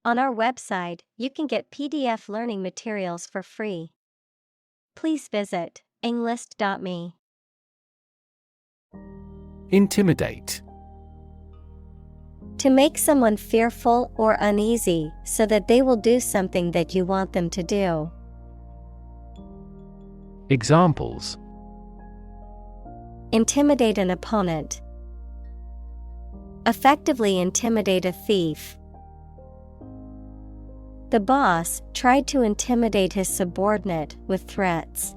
On our website, you can get PDF learning materials for free. Please visit englist.me. Intimidate. To make someone fearful or uneasy so that they will do something that you want them to do. Examples: Intimidate an opponent. Effectively intimidate a thief. The boss tried to intimidate his subordinate with threats.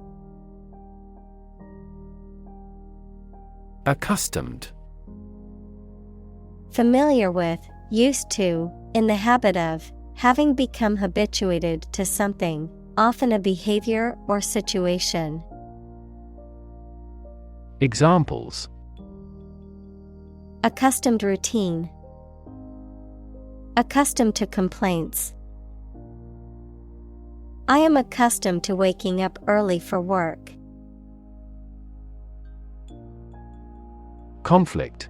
Accustomed. Familiar with, used to, in the habit of, having become habituated to something, often a behavior or situation. Examples: Accustomed routine. Accustomed to complaints. I am accustomed to waking up early for work. Conflict.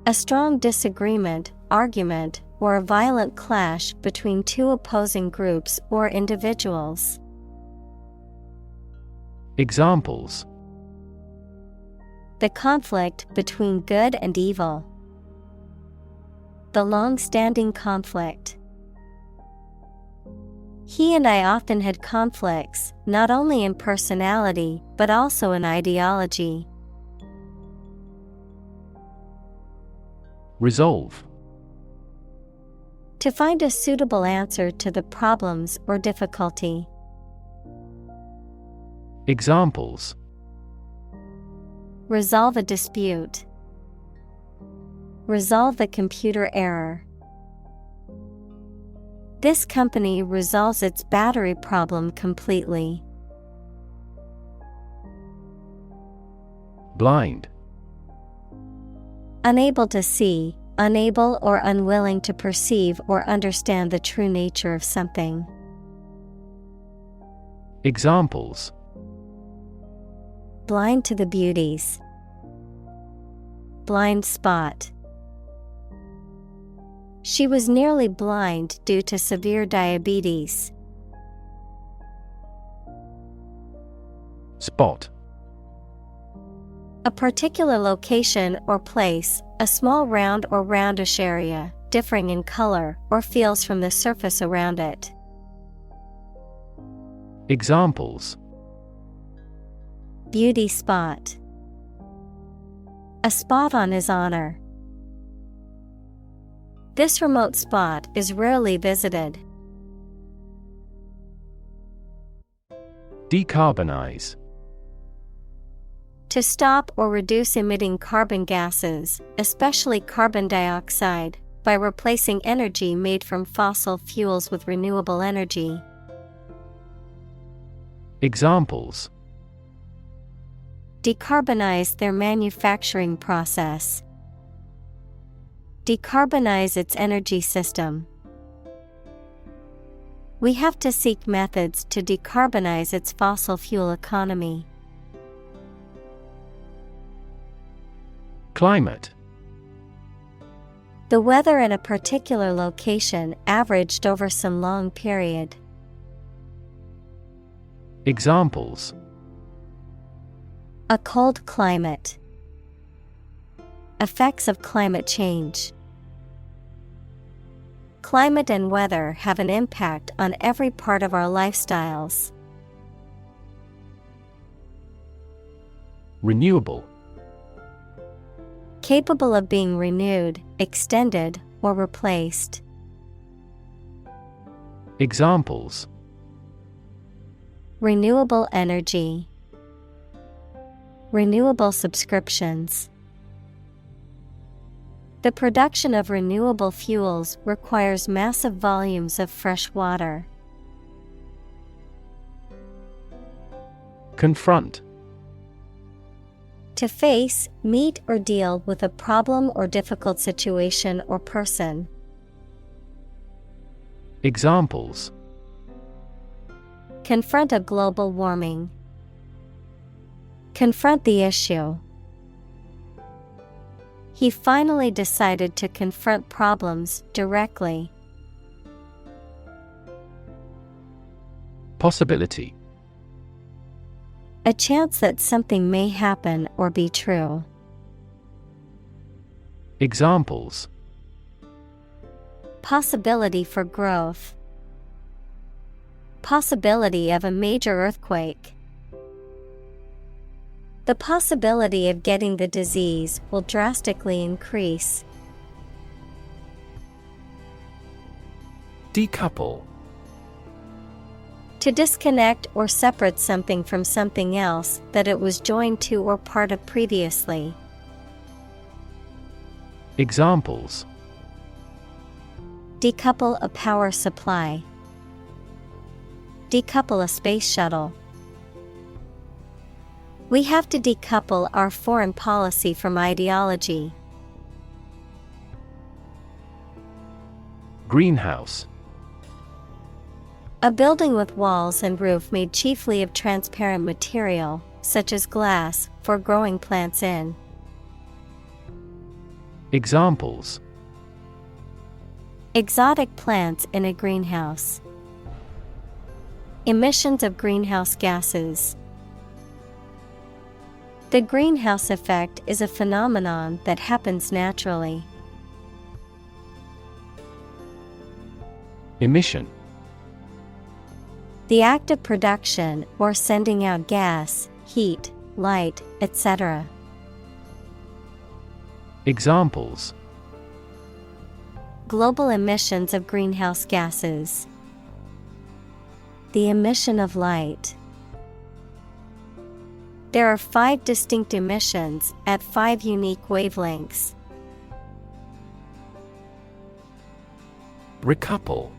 A strong disagreement, argument, or a violent clash between two opposing groups or individuals. Examples: The conflict between good and evil. The long-standing conflict. He and I often had conflicts, not only in personality, but also in ideology. Resolve. To find a suitable answer to the problems or difficulty. Examples: Resolve a dispute. Resolve the computer error. This company resolves its battery problem completely. Blind. Unable to see, unable or unwilling to perceive or understand the true nature of something. Examples: Blind to the beauties. Blind spot. She was nearly blind due to severe diabetes. Spot. A particular location or place, a small round or roundish area, differing in color or feels from the surface around it. Examples: Beauty spot. A spot on his honor. This remote spot is rarely visited. Decarbonize. To stop or reduce emitting carbon gases, especially carbon dioxide, by replacing energy made from fossil fuels with renewable energy. Examples: Decarbonize their manufacturing process. Decarbonize its energy system. We have to seek methods to decarbonize its fossil fuel economy. Climate. The weather in a particular location averaged over some long period. Examples: A cold climate. Effects of climate change. Climate and weather have an impact on every part of our lifestyles. Renewable. Capable of being renewed, extended, or replaced. Examples: Renewable energy. Renewable subscriptions. The production of renewable fuels requires massive volumes of fresh water. Confront. To face, meet, or deal with a problem or difficult situation or person. Examples: Confront a global warming. Confront the issue. He finally decided to confront problems directly. Possibility. A chance that something may happen or be true. Examples. Possibility for growth. Possibility of a major earthquake. The possibility of getting the disease will drastically increase. Decouple. To disconnect or separate something from something else that it was joined to or part of previously. Examples. Decouple a power supply. Decouple a space shuttle. We have to decouple our foreign policy from ideology. Greenhouse. A building with walls and roof made chiefly of transparent material, such as glass, for growing plants in. Examples. Exotic plants in a greenhouse. Emissions of greenhouse gases. The greenhouse effect is a phenomenon that happens naturally. Emission. The act of production or sending out gas, heat, light, etc. Examples. Global emissions of greenhouse gases. The emission of light. There are 5 distinct emissions at 5 unique wavelengths. Recouple.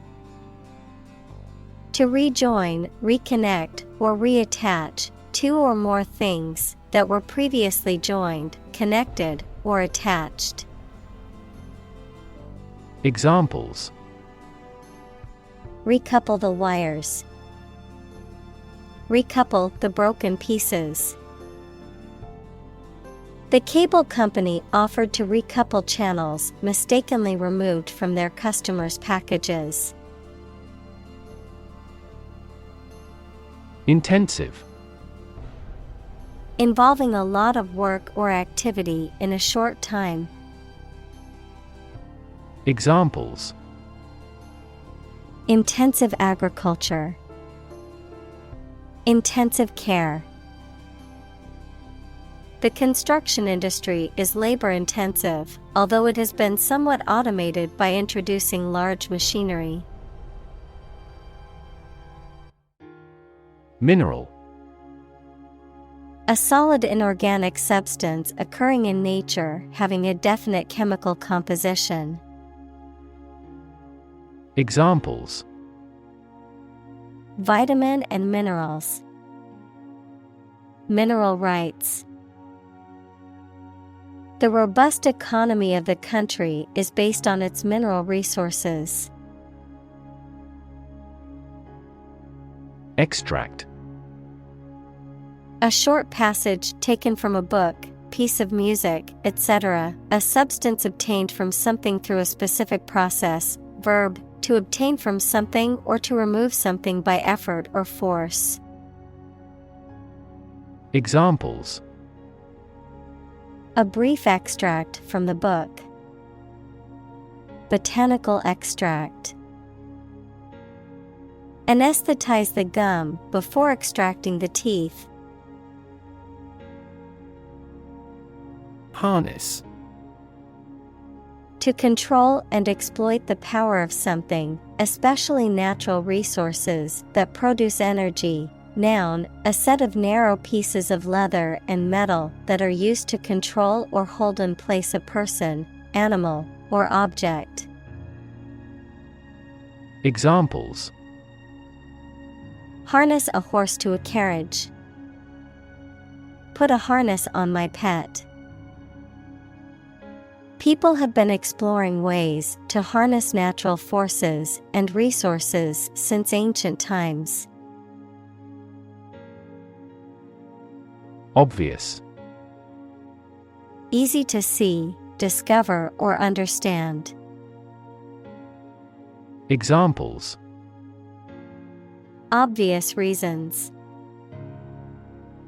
To rejoin, reconnect, or reattach two or more things that were previously joined, connected, or attached. Examples. Recouple the wires. Recouple the broken pieces. The cable company offered to recouple channels mistakenly removed from their customers' packages. Intensive. Involving a lot of work or activity in a short time. Examples. Intensive agriculture. Intensive care. The construction industry is labor-intensive, although it has been somewhat automated by introducing large machinery. Mineral. A solid inorganic substance occurring in nature having a definite chemical composition. Examples. Vitamin and minerals. Mineral rights. The robust economy of the country is based on its mineral resources. Extract. A short passage taken from a book, piece of music, etc., a substance obtained from something through a specific process. Verb, to obtain from something or to remove something by effort or force. Examples. A brief extract from the book. Botanical extract. Anesthetize the gum before extracting the teeth. Harness. To control and exploit the power of something, especially natural resources that produce energy. Noun, a set of narrow pieces of leather and metal that are used to control or hold in place a person, animal, or object. Examples. Harness a horse to a carriage. Put a harness on my pet. People have been exploring ways to harness natural forces and resources since ancient times. Obvious. Easy to see, discover or understand. Examples: Obvious reasons.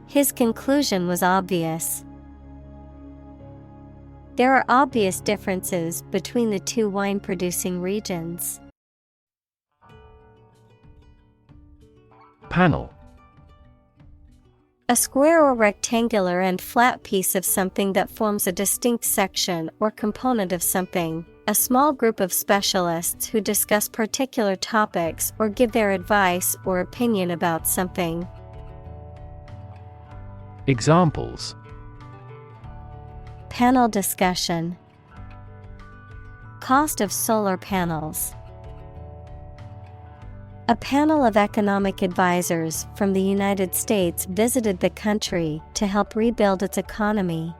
His conclusion was obvious. There are obvious differences between the two wine-producing regions. Panel. A square or rectangular and flat piece of something that forms a distinct section or component of something. A small group of specialists who discuss particular topics or give their advice or opinion about something. Examples: Panel discussion. Cost of solar panels. A panel of economic advisors from the United States visited the country to help rebuild its economy.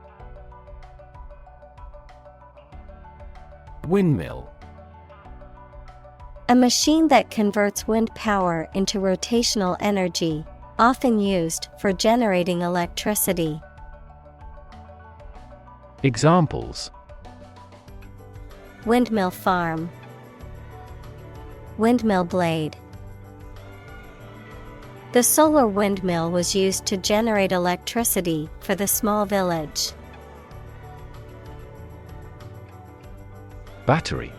Windmill. A machine that converts wind power into rotational energy, often used for generating electricity. Examples: Windmill farm. Windmill blade. The solar windmill was used to generate electricity for the small village. Battery.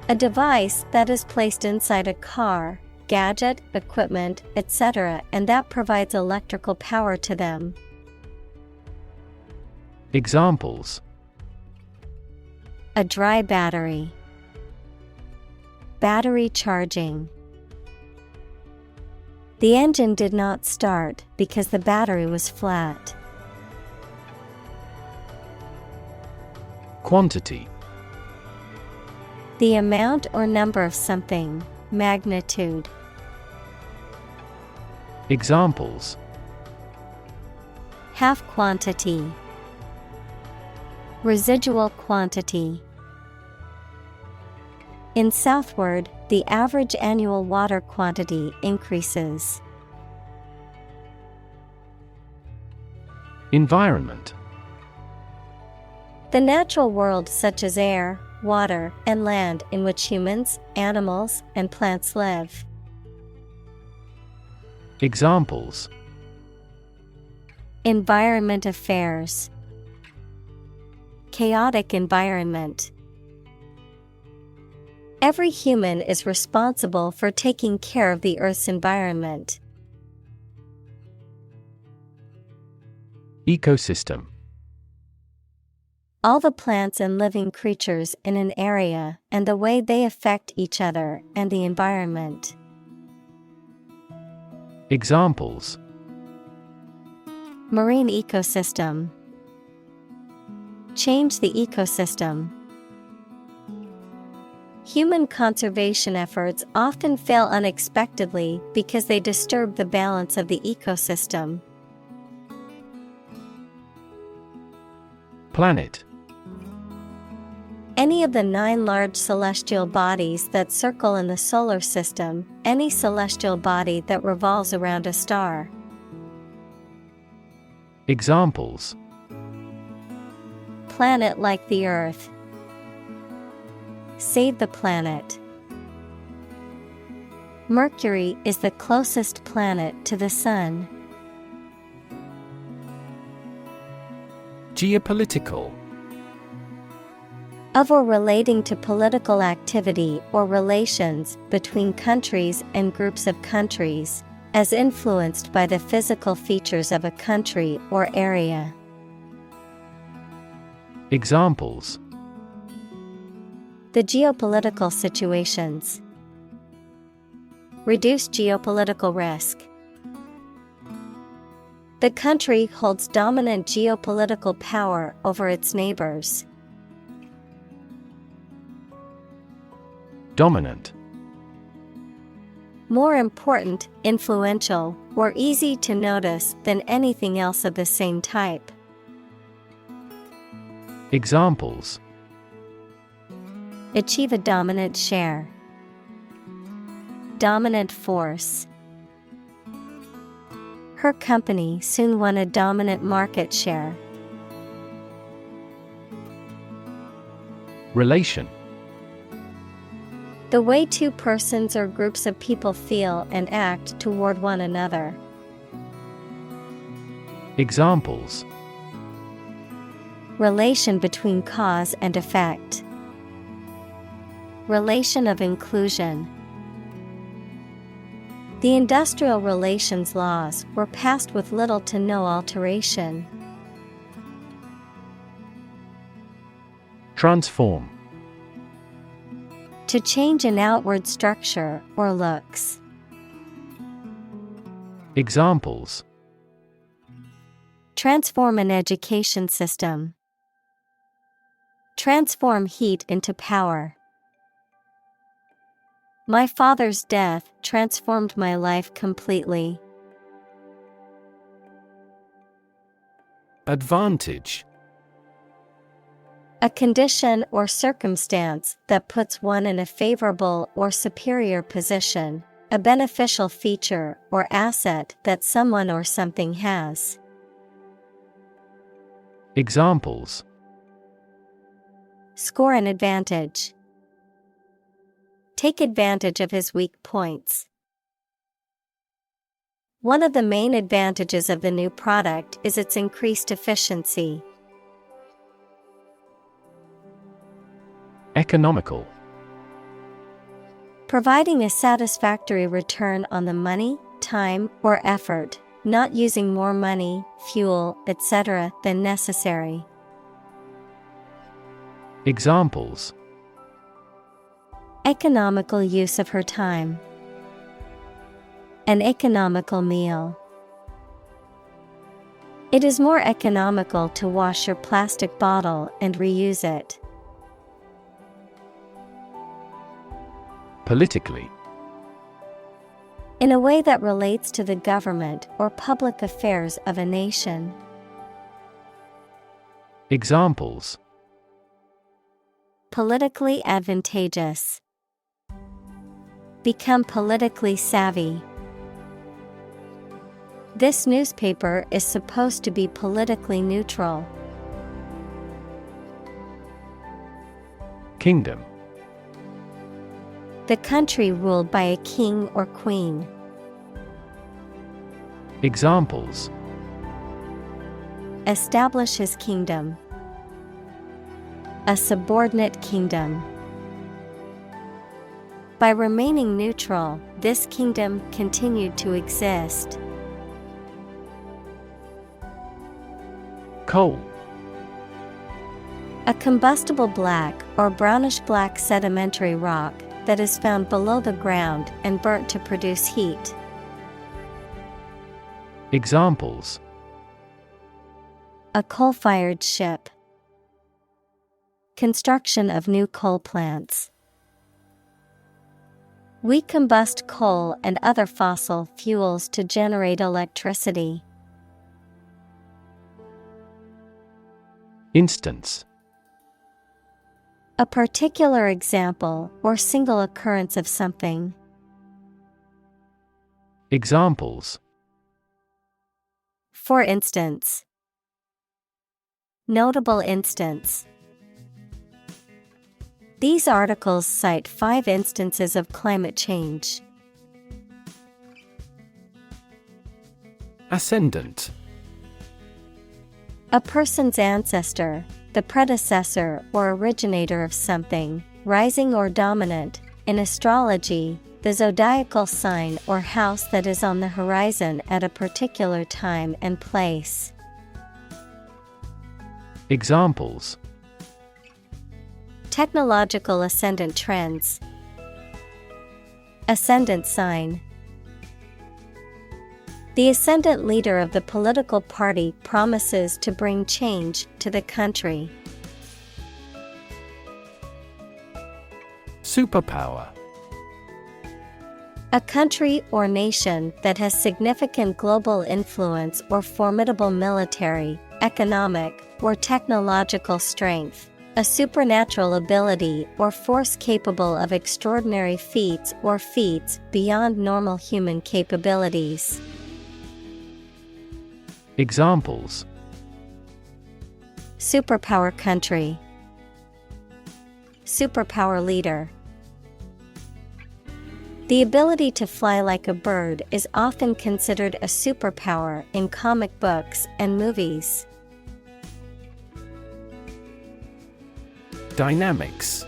A device that is placed inside a car, gadget, equipment, etc., and that provides electrical power to them. Examples: A dry battery. Battery charging. The engine did not start because the battery was flat. Quantity. The amount or number of something, magnitude. Examples: Half quantity. Residual quantity. In southward, the average annual water quantity increases. Environment. The natural world such as air, water, and land in which humans, animals, and plants live. Examples: Environment affairs. Chaotic environment. Every human is responsible for taking care of the Earth's environment. Ecosystem. All the plants and living creatures in an area and the way they affect each other and the environment. Examples: Marine ecosystem. Change the ecosystem. Human conservation efforts often fail unexpectedly because they disturb the balance of the ecosystem. Planet. Any of the 9 large celestial bodies that circle in the solar system, any celestial body that revolves around a star. Examples: Planet like the Earth. Save the planet. Mercury is the closest planet to the Sun. Geopolitical. Of or relating to political activity or relations between countries and groups of countries, as influenced by the physical features of a country or area. Examples: The geopolitical situations. Reduce geopolitical risk. The country holds dominant geopolitical power over its neighbors. Dominant. More important, influential, or easy to notice than anything else of the same type. Examples: Achieve a dominant share. Dominant force. Her company soon won a dominant market share. Relation. The way two persons or groups of people feel and act toward one another. Examples: Relation between cause and effect. Relation of inclusion. The industrial relations laws were passed with little to no alteration. Transform. To change an outward structure or looks. Examples: Transform an education system. Transform heat into power. My father's death transformed my life completely. Advantage. A condition or circumstance that puts one in a favorable or superior position, a beneficial feature or asset that someone or something has. Examples: Score an advantage. Take advantage of his weak points. One of the main advantages of the new product is its increased efficiency. Economical. Providing a satisfactory return on the money, time, or effort, not using more money, fuel, etc. than necessary. Examples: Economical use of her time. An economical meal. It is more economical to wash your plastic bottle and reuse it. Politically. In a way that relates to the government or public affairs of a nation. Examples: Politically advantageous. Become politically savvy. This newspaper is supposed to be politically neutral. Kingdom. The country ruled by a king or queen. Examples: Establish his kingdom. A subordinate kingdom. By remaining neutral, this kingdom continued to exist. Coal. A combustible black or brownish-black sedimentary rock that is found below the ground and burnt to produce heat. Examples: A coal-fired ship. Construction of new coal plants. We combust coal and other fossil fuels to generate electricity. Instance. A particular example or single occurrence of something. Examples: For instance. Notable instance. These articles cite 5 instances of climate change. Ascendant. A person's ancestor, the predecessor or originator of something, rising or dominant. In astrology, the zodiacal sign or house that is on the horizon at a particular time and place. Examples: Technological ascendant trends. Ascendant sign. The ascendant leader of the political party promises to bring change to the country. Superpower. A country or nation that has significant global influence or formidable military, economic, or technological strength. A supernatural ability or force capable of extraordinary feats or feats beyond normal human capabilities. Examples: Superpower country. superpower leader. The ability to fly like a bird is often considered a superpower in comic books and movies. Dynamics.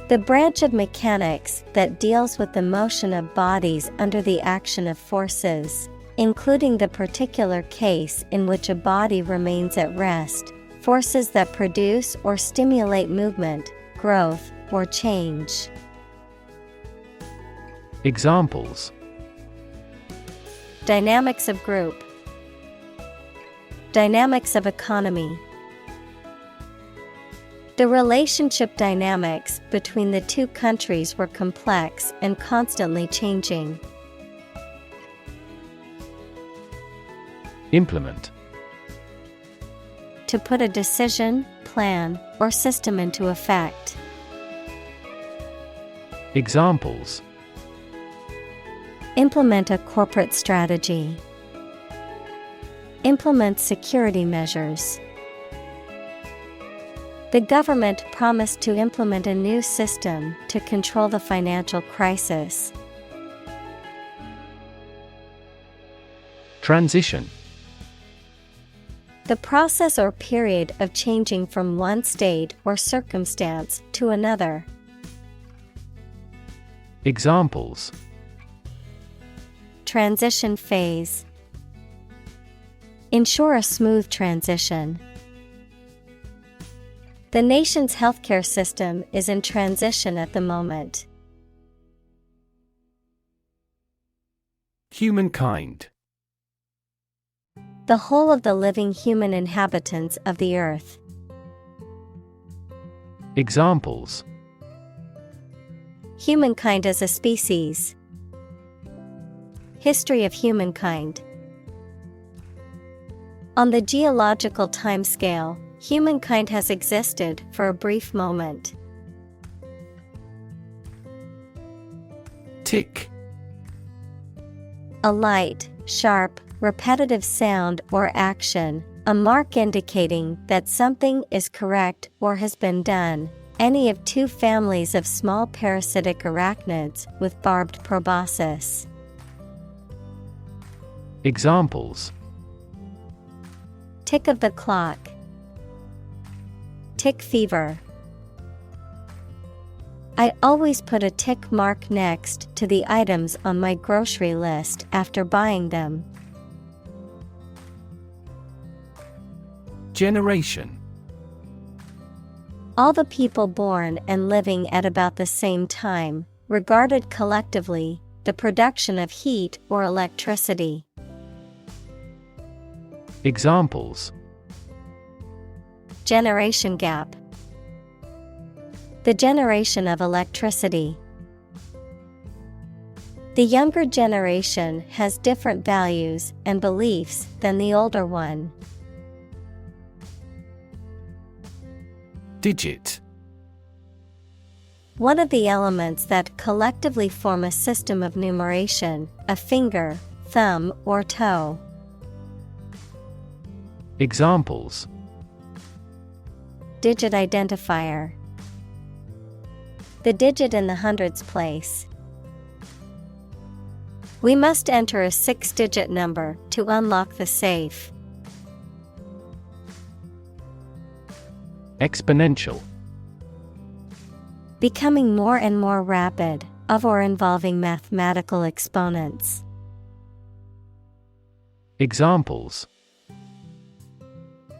The branch of mechanics that deals with the motion of bodies under the action of forces, including the particular case in which a body remains at rest, forces that produce or stimulate movement, growth, or change. Examples: Dynamics of group. Dynamics of economy. The relationship dynamics between the two countries were complex and constantly changing. Implement. To put a decision, plan, or system into effect. Examples: Implement a corporate strategy. Implement security measures. The government promised to implement a new system to control the financial crisis. Transition. The process or period of changing from one state or circumstance to another. Examples: Transition phase. Ensure a smooth transition. The nation's healthcare system is in transition at the moment. Humankind. The whole of the living human inhabitants of the earth. Examples: Humankind as a species. History of humankind. On the geological timescale, humankind has existed for a brief moment. Tick. A light, sharp, repetitive sound or action, a mark indicating that something is correct or has been done. Any of two families of small parasitic arachnids with barbed proboscis. Examples: Tick of the clock. Tick fever. I always put a tick mark next to the items on my grocery list after buying them. Generation. All the people born and living at about the same time, regarded collectively, the production of heat or electricity. Examples: Generation gap. The generation of electricity. The younger generation has different values and beliefs than the older one. Digit. One of the elements that collectively form a system of numeration, a finger, thumb, or toe. Examples: Digit identifier. The digit in the hundreds place. We must enter a 6-digit number to unlock the safe. Exponential. Becoming more and more rapid, of or involving mathematical exponents. Examples: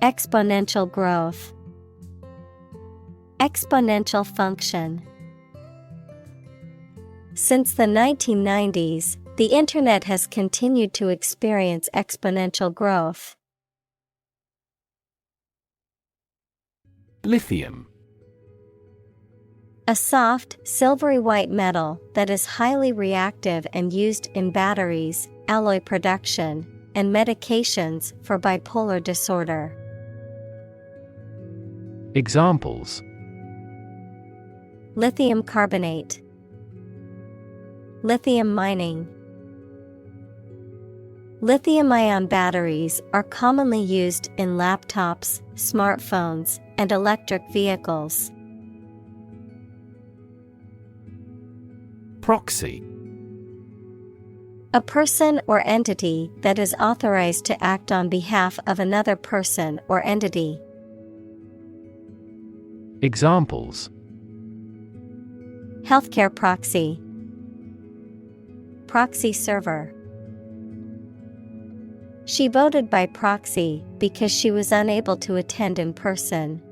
Exponential growth. Exponential function. Since the 1990s, the Internet has continued to experience exponential growth. Lithium. A soft, silvery white metal that is highly reactive and used in batteries, alloy production, and medications for bipolar disorder. Examples: Lithium carbonate. Lithium mining. Lithium-ion batteries are commonly used in laptops, smartphones, and electric vehicles. Proxy. A person or entity that is authorized to act on behalf of another person or entity. Examples: Healthcare proxy. Proxy server. She voted by proxy because she was unable to attend in person.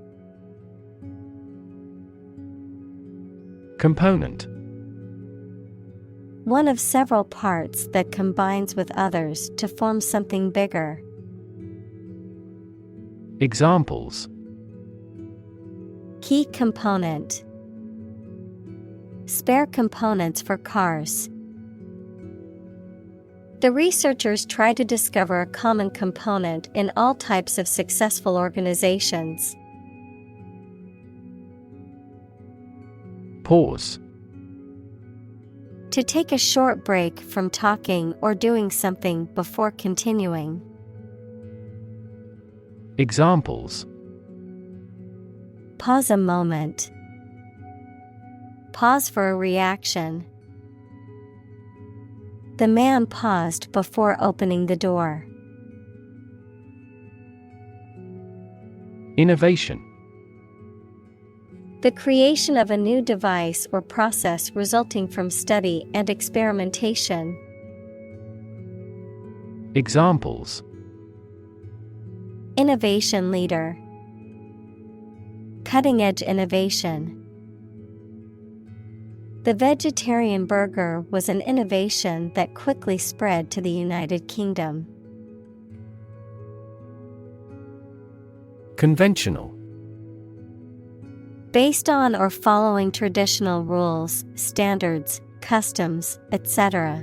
Component. One of several parts that combines with others to form something bigger. Examples: Key component. Spare components for cars. The researchers try to discover a common component in all types of successful organizations. Pause. To take a short break from talking or doing something before continuing. Examples: Pause a moment. Pause for a reaction. The man paused before opening the door. Innovation. The creation of a new device or process resulting from study and experimentation. Examples: Innovation leader. Cutting-edge innovation. The vegetarian burger was an innovation that quickly spread to the United Kingdom. Conventional. Based on or following traditional rules, standards, customs, etc.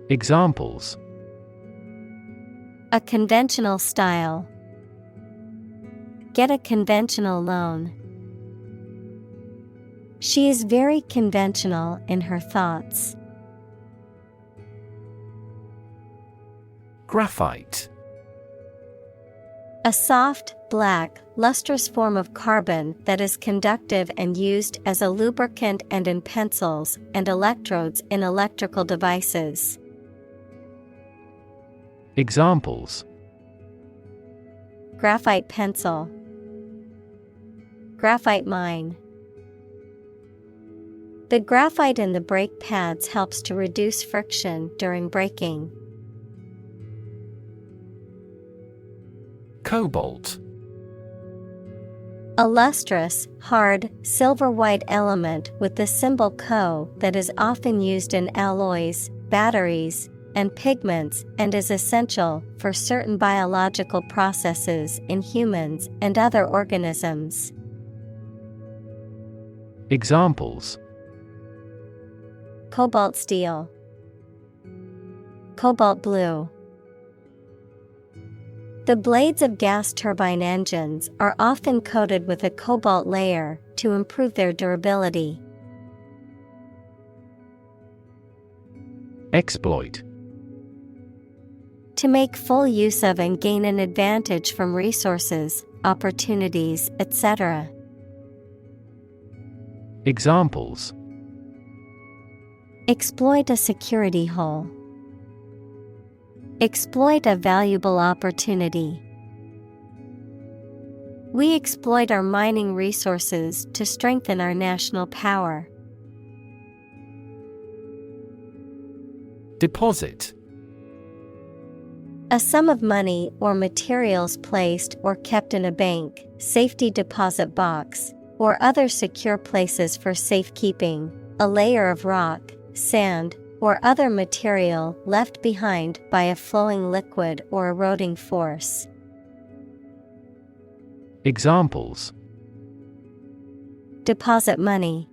Examples: A conventional style. Get a conventional loan. She is very conventional in her thoughts. Graphite. A soft, black, lustrous form of carbon that is conductive and used as a lubricant and in pencils and electrodes in electrical devices. Examples: Graphite pencil. Graphite mine. The graphite in the brake pads helps to reduce friction during braking. Cobalt. A lustrous, hard, silver-white element with the symbol Co that is often used in alloys, batteries, and pigments and is essential for certain biological processes in humans and other organisms. Examples: Cobalt steel. Cobalt blue. The blades of gas turbine engines are often coated with a cobalt layer to improve their durability. Exploit. To make full use of and gain an advantage from resources, opportunities, etc. Examples: Exploit a security hole. Exploit a valuable opportunity. We exploit our mining resources to strengthen our national power. Deposit. A sum of money or materials placed or kept in a bank, safety deposit box, or other secure places for safekeeping, a layer of rock, sand, or other material left behind by a flowing liquid or eroding force. Examples: Deposit money.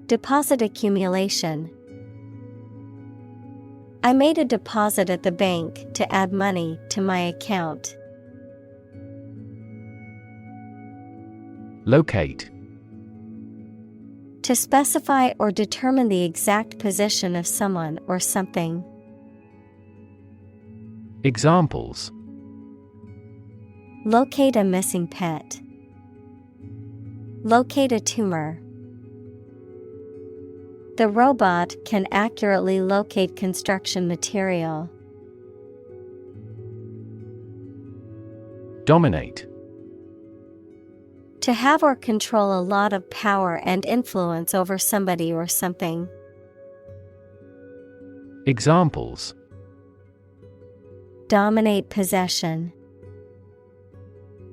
Deposit accumulation. I made a deposit at the bank to add money to my account. Locate. To specify or determine the exact position of someone or something. Examples: Locate a missing pet. Locate a tumor. The robot can accurately locate construction material. Dominate. To have or control a lot of power and influence over somebody or something. Examples: Dominate possession.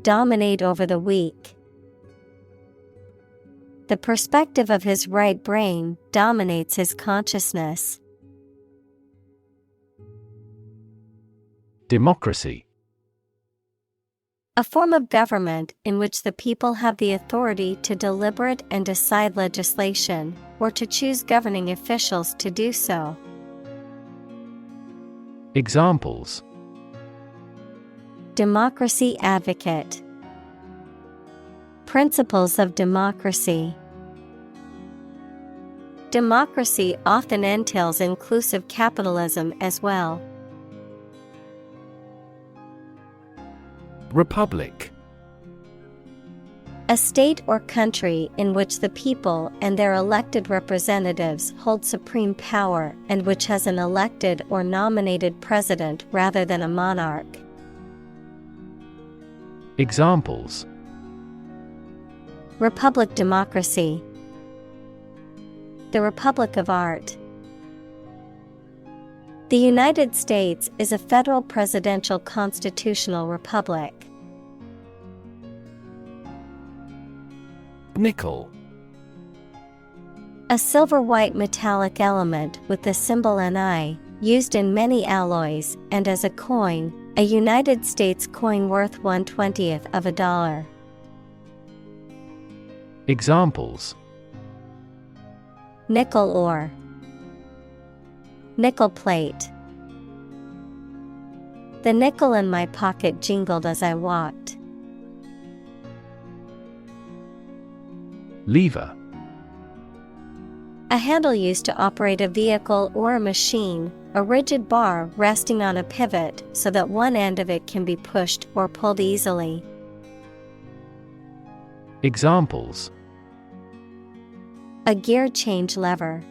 Dominate over the weak. The perspective of his right brain dominates his consciousness. Democracy. A form of government in which the people have the authority to deliberate and decide legislation, or to choose governing officials to do so. Examples: Democracy advocate. Principles of democracy. Democracy often entails inclusive capitalism as well. Republic. A state or country in which the people and their elected representatives hold supreme power and which has an elected or nominated president rather than a monarch. Examples: Republic democracy. The Republic of Art. The United States is a federal presidential constitutional republic. Nickel. A silver-white metallic element with the symbol Ni, used in many alloys and as a coin, a United States coin worth 1/20th of a dollar. Examples: Nickel ore. Nickel plate. The nickel in my pocket jingled as I walked. Lever. A handle used to operate a vehicle or a machine, a rigid bar resting on a pivot so that one end of it can be pushed or pulled easily. Examples: A gear change lever.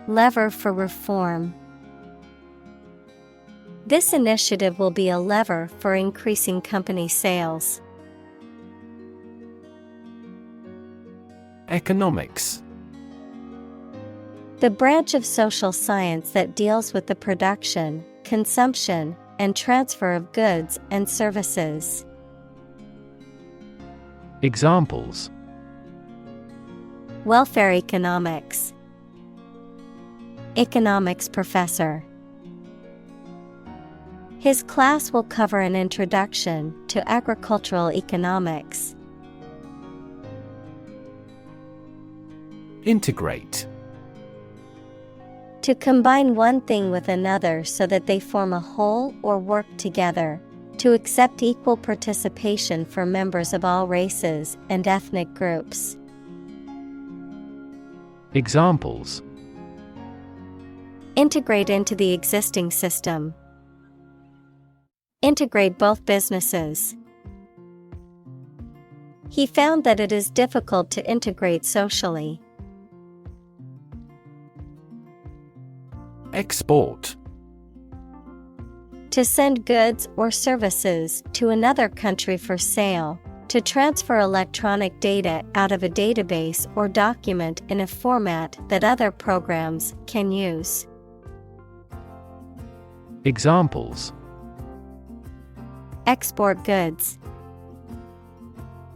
Lever for reform. This initiative will be a lever for increasing company sales. Economics. The branch of social science that deals with the production, consumption, and transfer of goods and services. Examples: Welfare economics. Economics professor. His class will cover an introduction to agricultural economics. Integrate. To combine one thing with another so that they form a whole or work together. To accept equal participation for members of all races and ethnic groups. Examples: Integrate into the existing system. Integrate both businesses. He found that it is difficult to integrate socially. Export. To send goods or services to another country for sale. To transfer electronic data out of a database or document in a format that other programs can use. Examples: Export goods.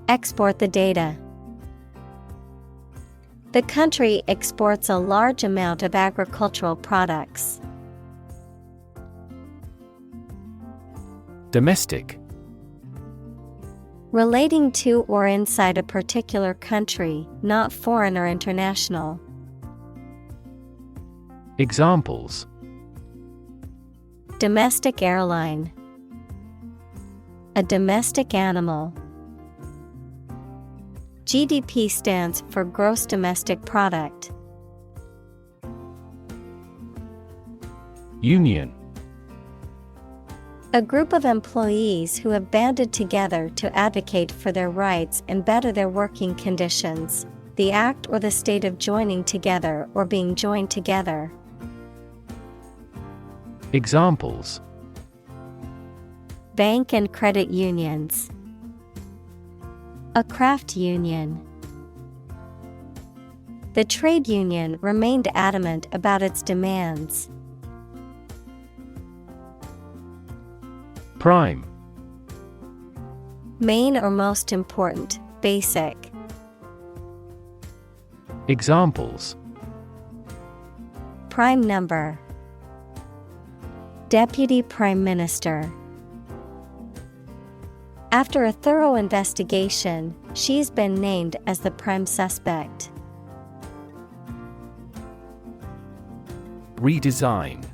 Export the data. The country exports a large amount of agricultural products. Domestic. Relating to or inside a particular country, not foreign or international. Examples: Domestic airline. A domestic animal. GDP stands for gross domestic product. Union. A group of employees who have banded together to advocate for their rights and better their working conditions. the act or the state of joining together or being joined together. Examples: Bank and credit unions. A craft union. The trade union remained adamant about its demands. Prime. Main or most important, basic. Examples: Prime number. Deputy Prime Minister. After a thorough investigation, she's been named as the prime suspect. Redesign.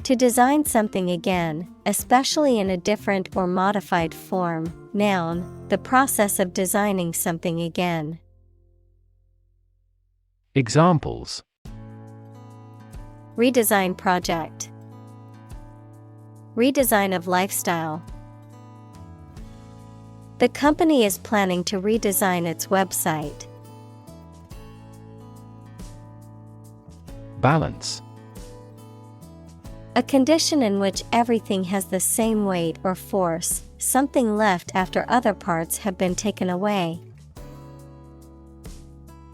To design something again, especially in a different or modified form. Noun, the process of designing something again. Examples: Redesign project. Redesign of lifestyle. The company is planning to redesign its website. Balance. A condition in which everything has the same weight or force, something left after other parts have been taken away.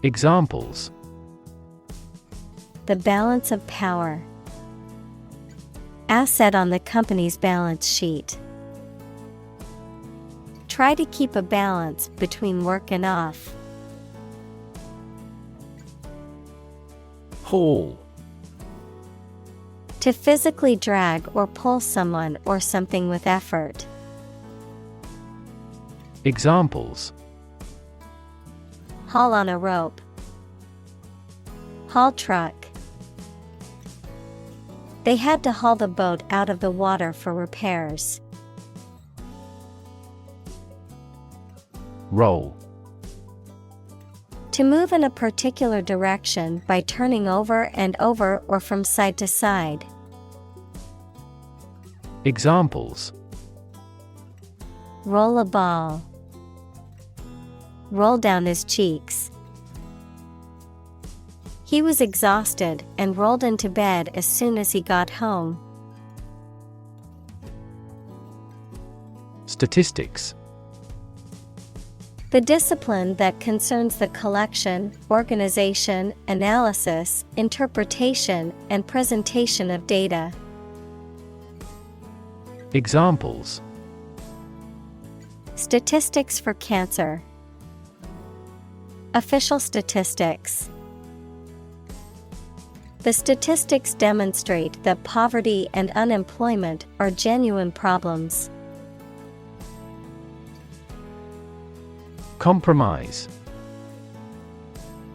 Examples: The balance of power. Asset on the company's balance sheet. Try to keep a balance between work and off. Haul. To physically drag or pull someone or something with effort. Examples: Haul on a rope. Haul truck. They had to haul the boat out of the water for repairs. Roll. To move in a particular direction by turning over and over or from side to side. Examples: Roll a ball. Roll down his cheeks. He was exhausted and rolled into bed as soon as he got home. Statistics. The discipline that concerns the collection, organization, analysis, interpretation, and presentation of data. Examples: Statistics for cancer. Official statistics. The statistics demonstrate that poverty and unemployment are genuine problems. Compromise.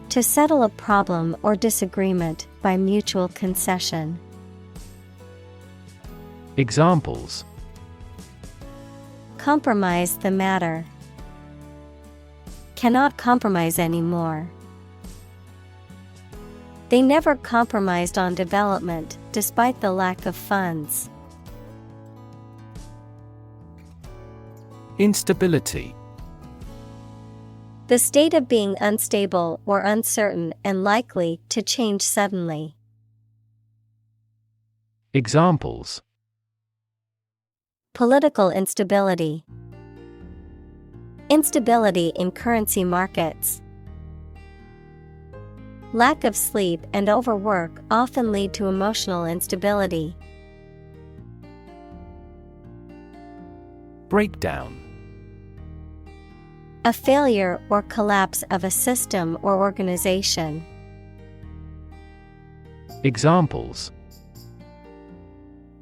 To settle a problem or disagreement by mutual concession. Examples: Compromise the matter. Cannot compromise anymore. They never compromised on development, despite the lack of funds. Instability. The state of being unstable or uncertain and likely to change suddenly. Examples: Political instability. Instability in currency markets. Lack of sleep and overwork often lead to emotional instability. Breakdown. A failure or collapse of a system or organization. Examples: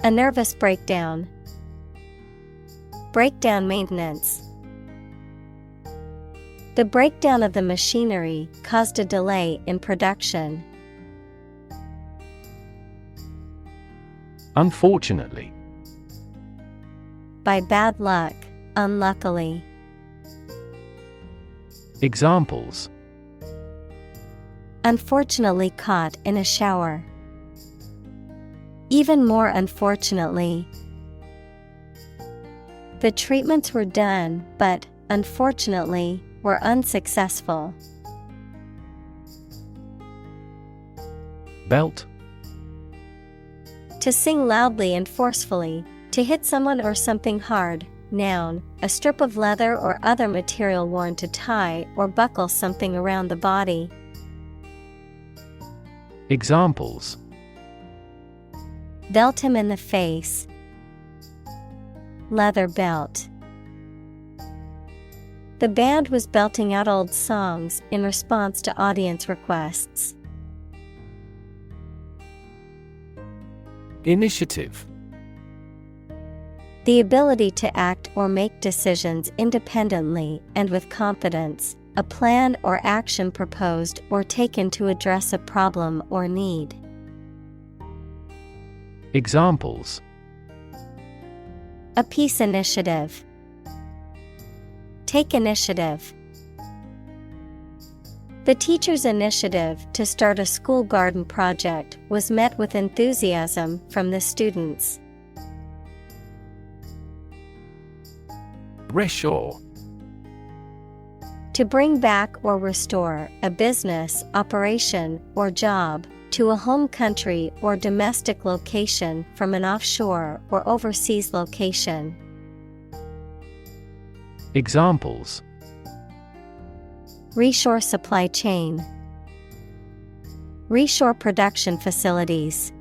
A nervous breakdown. Breakdown maintenance. The breakdown of the machinery caused a delay in production. Unfortunately. By bad luck, unluckily. Examples: Unfortunately caught in a shower. Even more unfortunately. The treatments were done, but, unfortunately, were unsuccessful. Belt. To sing loudly and forcefully, to hit someone or something hard. Noun, a strip of leather or other material worn to tie or buckle something around the body. Examples: Belt him in the face. Leather belt. The band was belting out old songs in response to audience requests. Initiative. The ability to act or make decisions independently and with confidence, a plan or action proposed or taken to address a problem or need. Examples: A peace initiative. Take initiative. The teacher's initiative to start a school garden project was met with enthusiasm from the students. Reshore. To bring back or restore a business, operation, or job to a home country or domestic location from an offshore or overseas location. Examples: Reshore supply chain. Reshore production facilities.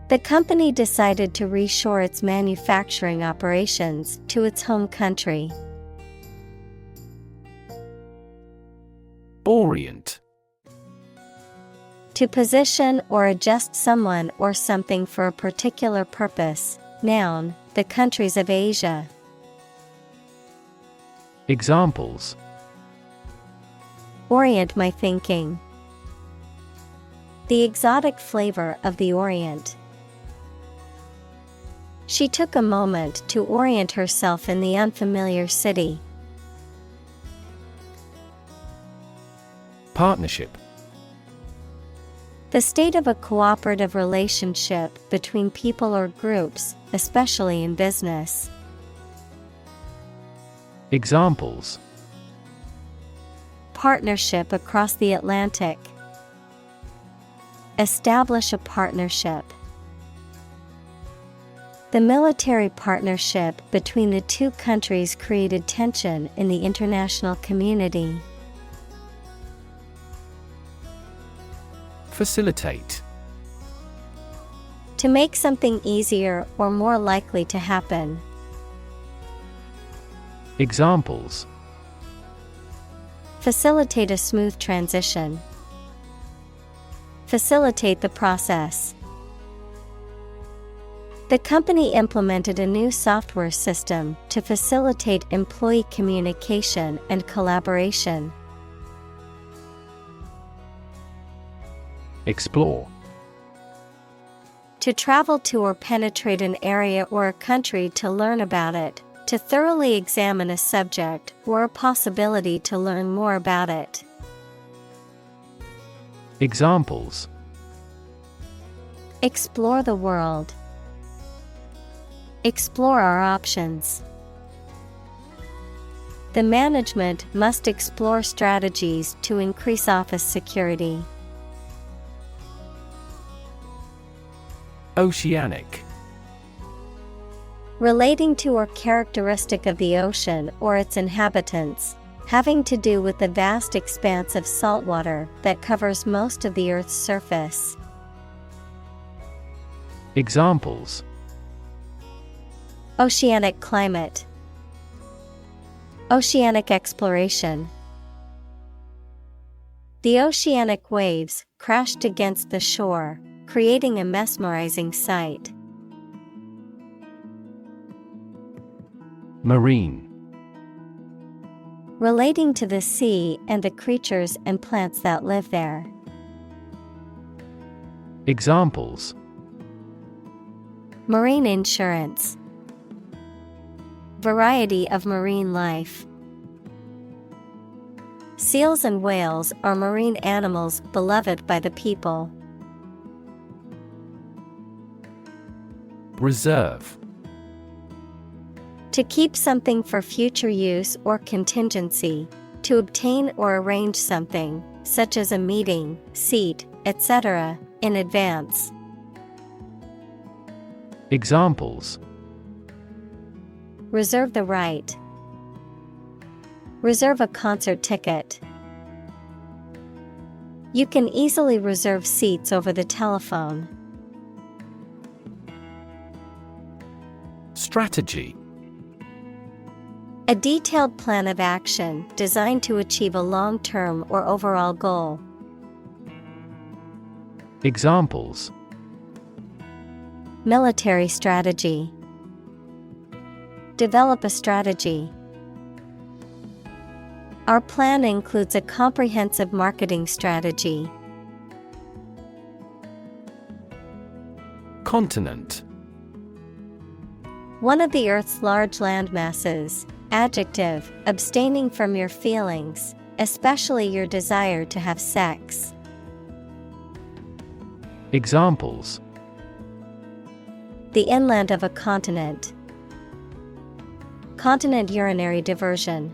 The company decided to reshore its manufacturing operations to its home country. Orient. To position or adjust someone or something for a particular purpose. Noun, the countries of Asia. Examples: Orient my thinking. The exotic flavor of the Orient. She took a moment to orient herself in the unfamiliar city. Partnership. The state of a cooperative relationship between people or groups, especially in business. Examples: Partnership across the Atlantic. Establish a partnership. The military partnership between the two countries created tension in the international community. Facilitate. To make something easier or more likely to happen. Examples: Facilitate a smooth transition. Facilitate the process. The company implemented a new software system to facilitate employee communication and collaboration. Explore. To travel to or penetrate an area or a country to learn about it, to thoroughly examine a subject or a possibility to learn more about it. Examples: Explore the world. Explore our options. The management must explore strategies to increase office security. Oceanic. Relating to or characteristic of the ocean or its inhabitants, having to do with the vast expanse of saltwater that covers most of the Earth's surface. Examples: Oceanic climate. Oceanic exploration. The oceanic waves crashed against the shore, creating a mesmerizing sight. Marine. Relating to the sea and the creatures and plants that live there. Examples: Marine insurance. Variety of marine life. Seals and whales are marine animals beloved by the people. Reserve. To keep something for future use or contingency. To obtain or arrange something, such as a meeting, seat, etc., in advance. Examples: Reserve the right. Reserve a concert ticket. You can easily reserve seats over the telephone. Strategy. A detailed plan of action designed to achieve a long-term or overall goal. Examples: Military strategy. Develop a strategy. Our plan includes a comprehensive marketing strategy. Continent. One of the Earth's large landmasses. Adjective, abstaining from your feelings, especially your desire to have sex. Examples: The inland of a continent. Continent urinary diversion.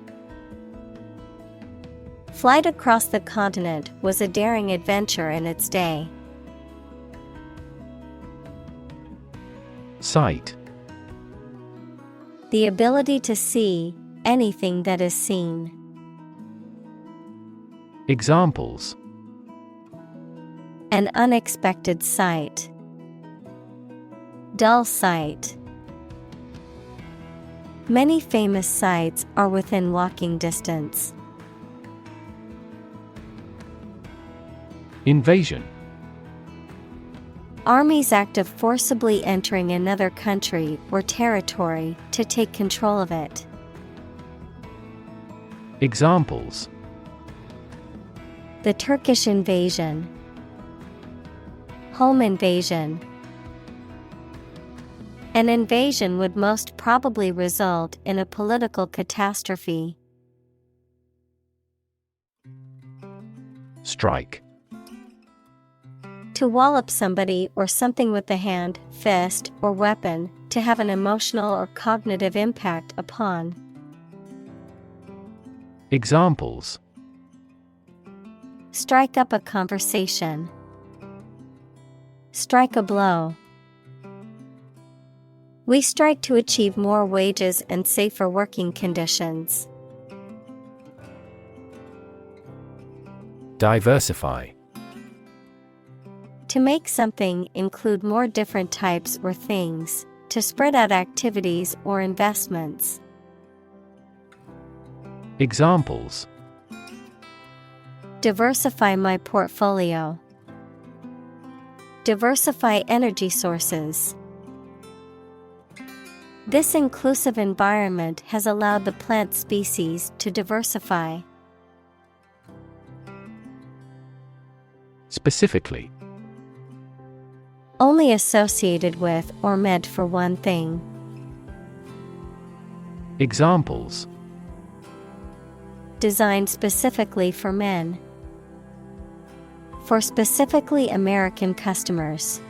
Flight across the continent was a daring adventure in its day. Sight. The ability to see anything that is seen. Examples: An unexpected sight. Dull sight. Many famous sites are within walking distance. Invasion. Armies active forcibly entering another country or territory to take control of it. Examples: The Turkish invasion. Home invasion. An invasion would most probably result in a political catastrophe. Strike. To wallop somebody or something with the hand, fist, or weapon, to have an emotional or cognitive impact upon. Examples: Strike up a conversation. Strike a blow. We strike to achieve more wages and safer working conditions. Diversify. To make something include more different types or things, to spread out activities or investments. Examples: Diversify my portfolio. Diversify energy sources. This inclusive environment has allowed the plant species to diversify. Specifically. Only associated with or meant for one thing. Examples: Designed specifically for men. For specifically American customers.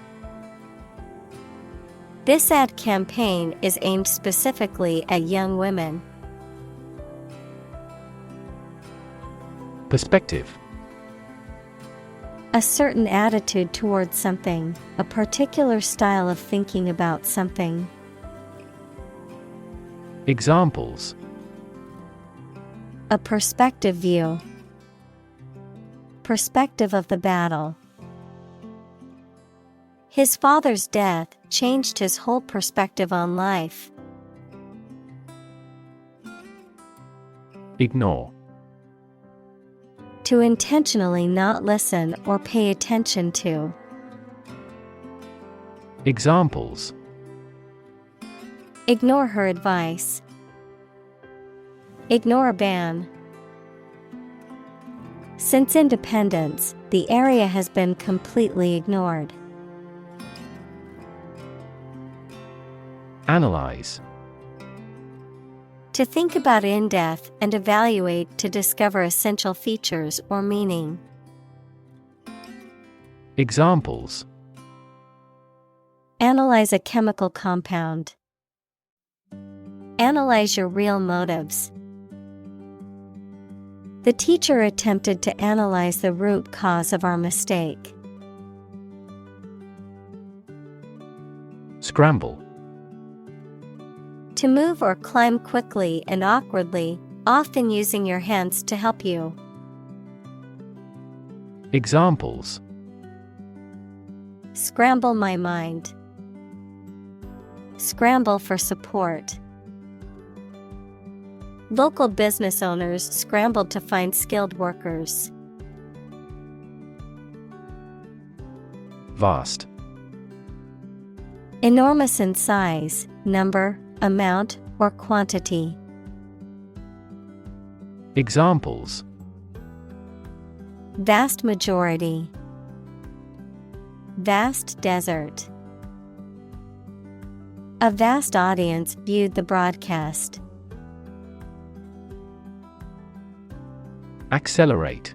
This ad campaign is aimed specifically at young women. Perspective. A certain attitude towards something, a particular style of thinking about something. Examples: A perspective view. Perspective of the battle. His father's death changed his whole perspective on life. Ignore. To intentionally not listen or pay attention to. Examples: Ignore her advice. Ignore a ban. Since independence, the area has been completely ignored. Analyze. To think about in depth and evaluate to discover essential features or meaning. Examples: Analyze a chemical compound. Analyze your real motives. The teacher attempted to analyze the root cause of our mistake. Scramble. To move or climb quickly and awkwardly, often using your hands to help you. Examples: Scramble my mind. Scramble for support. Local business owners scrambled to find skilled workers. Vast. Enormous in size, number, amount, or quantity. Examples: Vast majority. Vast desert. A vast audience viewed the broadcast. Accelerate.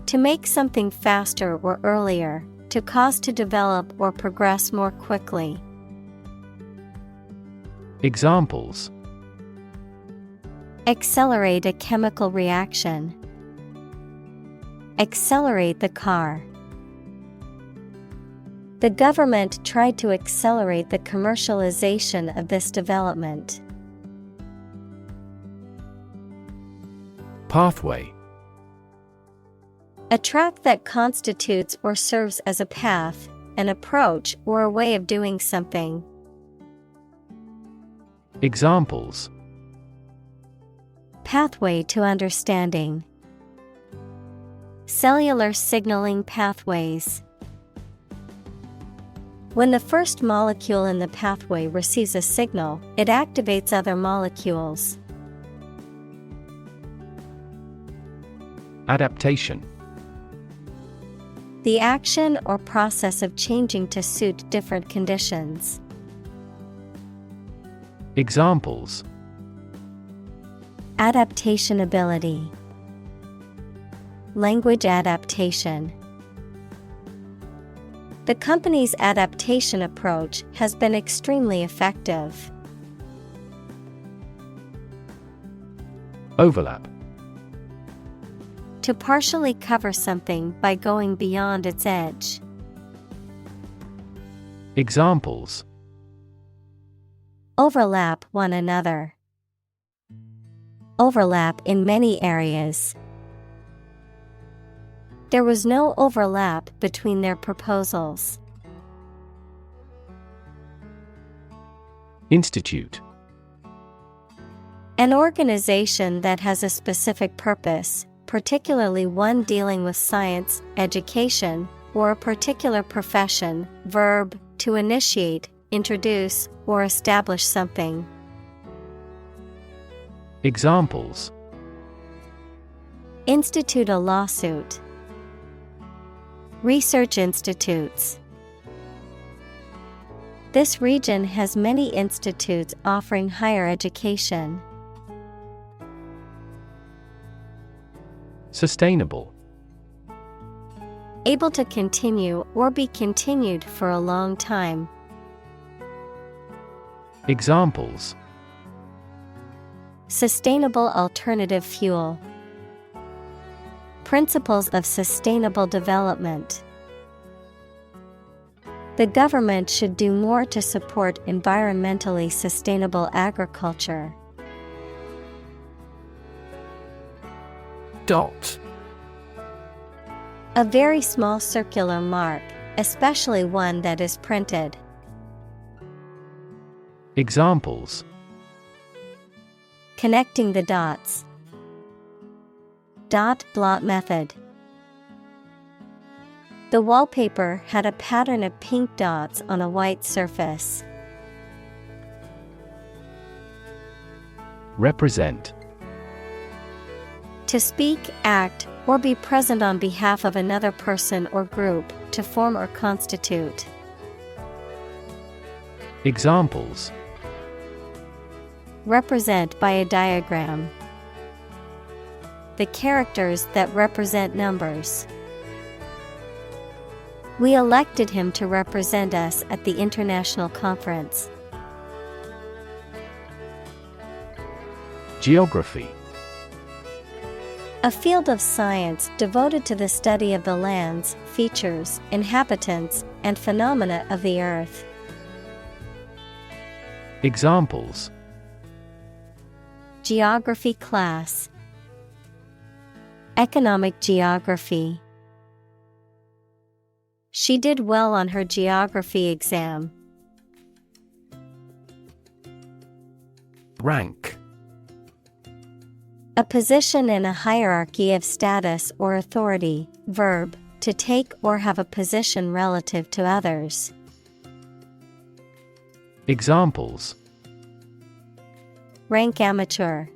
To make something faster or earlier, to cause to develop or progress more quickly. Examples: Accelerate a chemical reaction. Accelerate the car. The government tried to accelerate the commercialization of this development. Pathway. A track that constitutes or serves as a path, an approach, or a way of doing something. Examples: Pathway to understanding. Cellular signaling pathways. When the first molecule in the pathway receives a signal, it activates other molecules. Adaptation. The action or process of changing to suit different conditions. Examples: Adaptation ability. Language adaptation. The company's adaptation approach has been extremely effective. Overlap. To partially cover something by going beyond its edge. Examples: Overlap one another. Overlap in many areas. There was no overlap between their proposals. Institute. An organization that has a specific purpose, particularly one dealing with science, education, or a particular profession. Verb, to initiate, introduce, or establish something. Examples: Institute a lawsuit. Research institutes. This region has many institutes offering higher education. Sustainable. Able to continue or be continued for a long time. Examples: Sustainable alternative fuel. Principles of sustainable development. The government should do more to support environmentally sustainable agriculture. Dot. A very small circular mark, especially one that is printed. Examples: Connecting the dots. Dot blot method. The wallpaper had a pattern of pink dots on a white surface. Represent. To speak, act, or be present on behalf of another person or group, to form or constitute. Examples: Represent by a diagram. The characters that represent numbers. We elected him to represent us at the international conference. Geography. A field of science devoted to the study of the lands, features, inhabitants, and phenomena of the earth. Examples: Geography class. Economic geography. She did well on her geography exam. Rank. A position in a hierarchy of status or authority. Verb, to take or have a position relative to others. Examples: Rank amateur.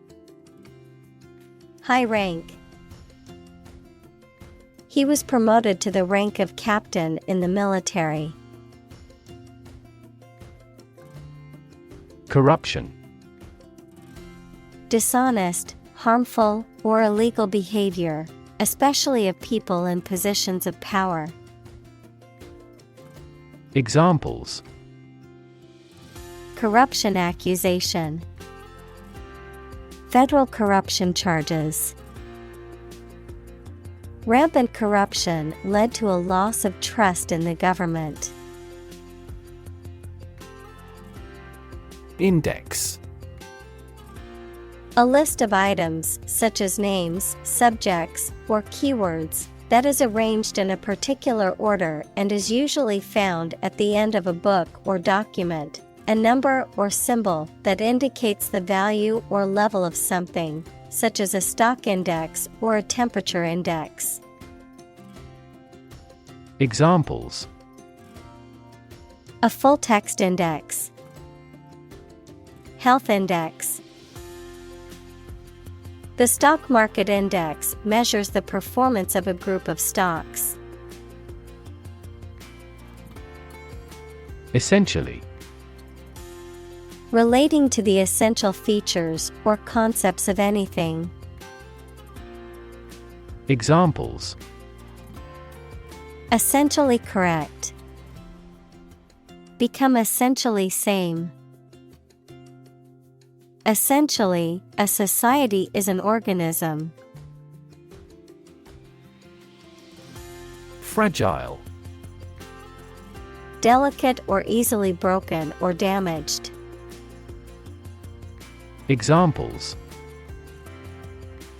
High rank. He was promoted to the rank of captain in the military. Corruption. Dishonest, harmful, or illegal behavior, especially of people in positions of power. Examples: Corruption accusation. Federal corruption charges. Rampant corruption led to a loss of trust in the government. Index. A list of items, such as names, subjects, or keywords, that is arranged in a particular order and is usually found at the end of a book or document. A number or symbol that indicates the value or level of something, such as a stock index or a temperature index. Examples: A full text index. Health index. The stock market index measures the performance of a group of stocks. Essentially. Relating to the essential features or concepts of anything. Examples: Essentially correct. Become essentially same. Essentially, a society is an organism. Fragile. Delicate or easily broken or damaged. Examples: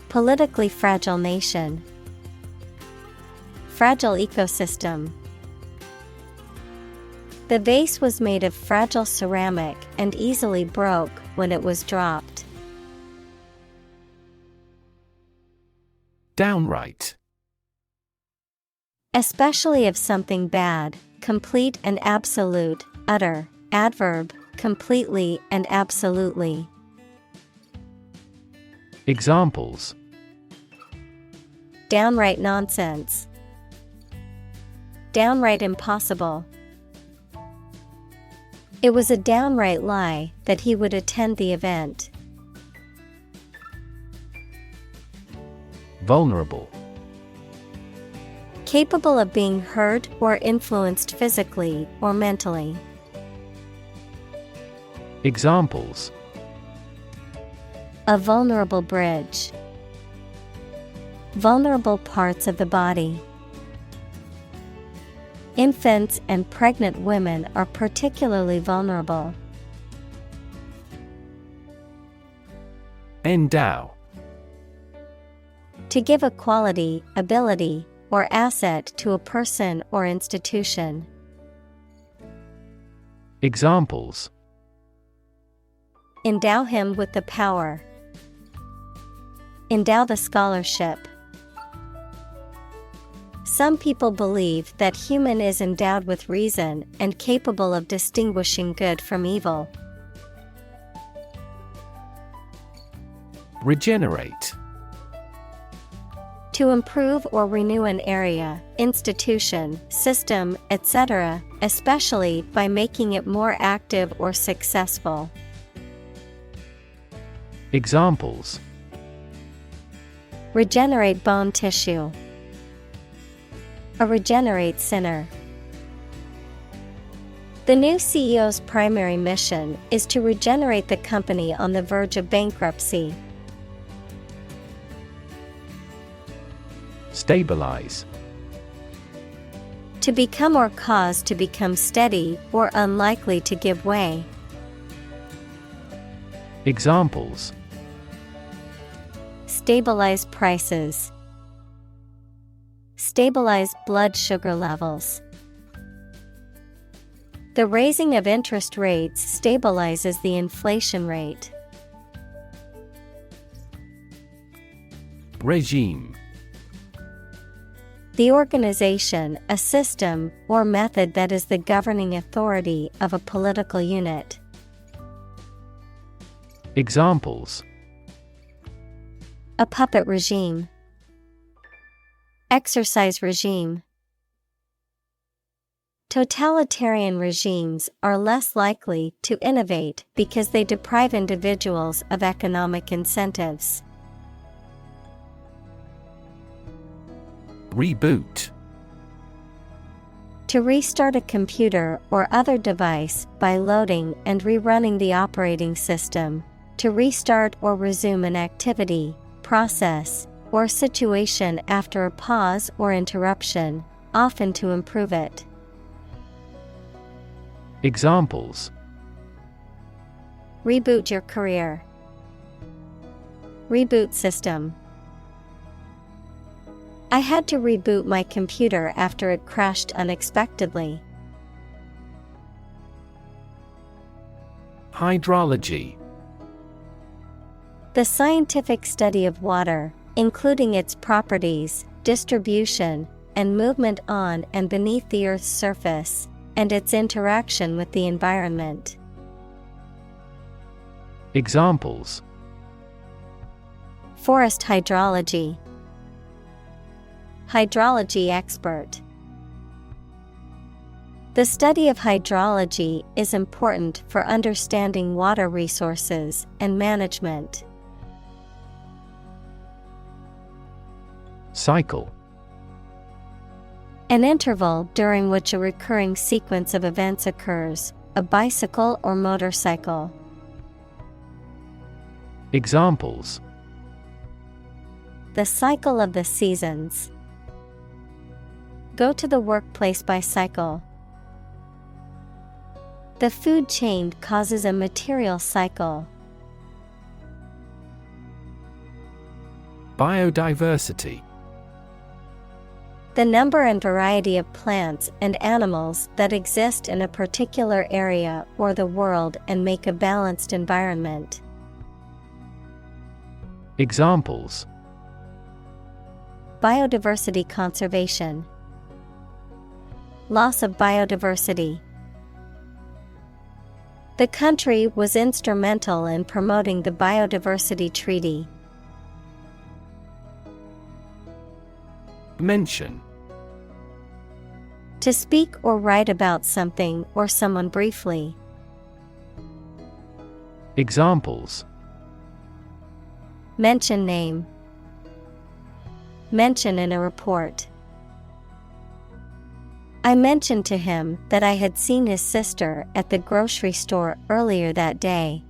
Politically fragile nation. Fragile ecosystem. The vase was made of fragile ceramic and easily broke when it was dropped. Downright. Especially of something bad, complete and absolute, utter, adverb, completely and absolutely. Examples: Downright nonsense. Downright impossible. It was a downright lie that he would attend the event. Vulnerable. Capable of being hurt or influenced physically or mentally. Examples: A vulnerable bridge. Vulnerable parts of the body. Infants and pregnant women are particularly vulnerable. Endow. To give a quality, ability, or asset to a person or institution. Examples: Endow him with the power. Endow the scholarship. Some people believe that human is endowed with reason and capable of distinguishing good from evil. Regenerate. To improve or renew an area, institution, system, etc., especially by making it more active or successful. Examples: Regenerate bone tissue. A regenerate sinner. The new CEO's primary mission is to regenerate the company on the verge of bankruptcy. Stabilize. To become or cause to become steady or unlikely to give way. Examples: Stabilize prices. Stabilize blood sugar levels. The raising of interest rates stabilizes the inflation rate. Regime. The organization, a system, or method that is the governing authority of a political unit. Examples: A puppet regime. Exercise regime. Totalitarian regimes are less likely to innovate because they deprive individuals of economic incentives. Reboot. To restart a computer or other device by loading and rerunning the operating system. To restart or resume an activity, process, or situation after a pause or interruption, often to improve it. Examples: Reboot your career. Reboot system. I had to reboot my computer after it crashed unexpectedly. Hydrology. The scientific study of water, including its properties, distribution, and movement on and beneath the Earth's surface, and its interaction with the environment. Examples: Forest hydrology. Hydrology expert. The study of hydrology is important for understanding water resources and management. Cycle. An interval during which a recurring sequence of events occurs, a bicycle or motorcycle. Examples: The cycle of the seasons. Go to the workplace by cycle. The food chain causes a material cycle. Biodiversity. The number and variety of plants and animals that exist in a particular area or the world and make a balanced environment. Examples: Biodiversity conservation. Loss of biodiversity. The country was instrumental in promoting the Biodiversity Treaty. Mention. To speak or write about something or someone briefly. Examples: Mention name. Mention in a report. I mentioned to him that I had seen his sister at the grocery store earlier that day.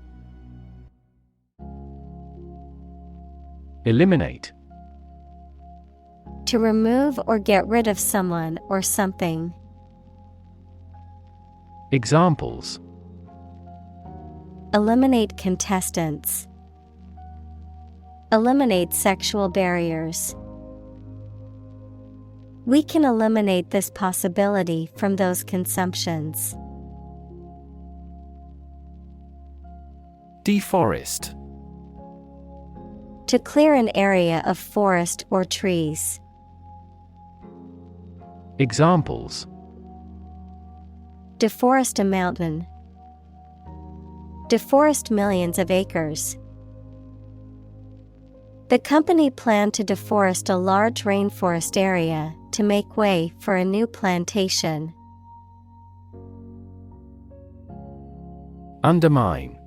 Eliminate. To remove or get rid of someone or something. Examples: Eliminate contestants. Eliminate sexual barriers. We can eliminate this possibility from those consumptions. Deforest. To clear an area of forest or trees. Examples: Deforest a mountain. Deforest millions of acres. The company planned to deforest a large rainforest area to make way for a new plantation. Undermine.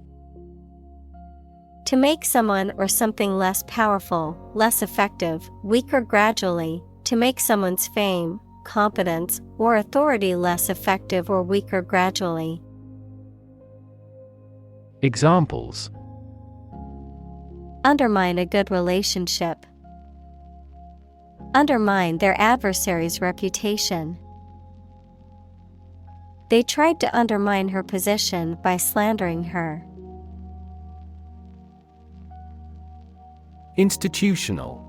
To make someone or something less powerful, less effective, weaker gradually, to make someone's fame, competence, or authority less effective or weaker gradually. Examples: Undermine a good relationship. Undermine their adversary's reputation. They tried to undermine her position by slandering her. Institutional.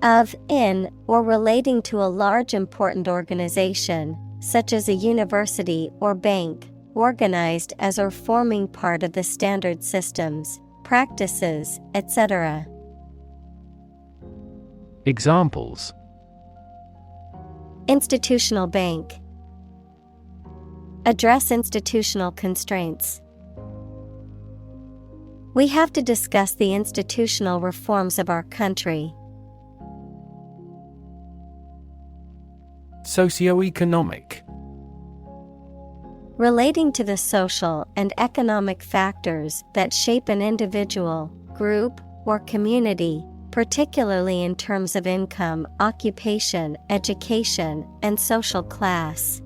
Of, in, or relating to a large important organization, such as a university or bank, organized as or forming part of the standard systems, practices, etc. Examples: Institutional bank. Address institutional constraints. We have to discuss the institutional reforms of our country. Socioeconomic. Relating to the social and economic factors that shape an individual, group, or community, particularly in terms of income, occupation, education, and social class.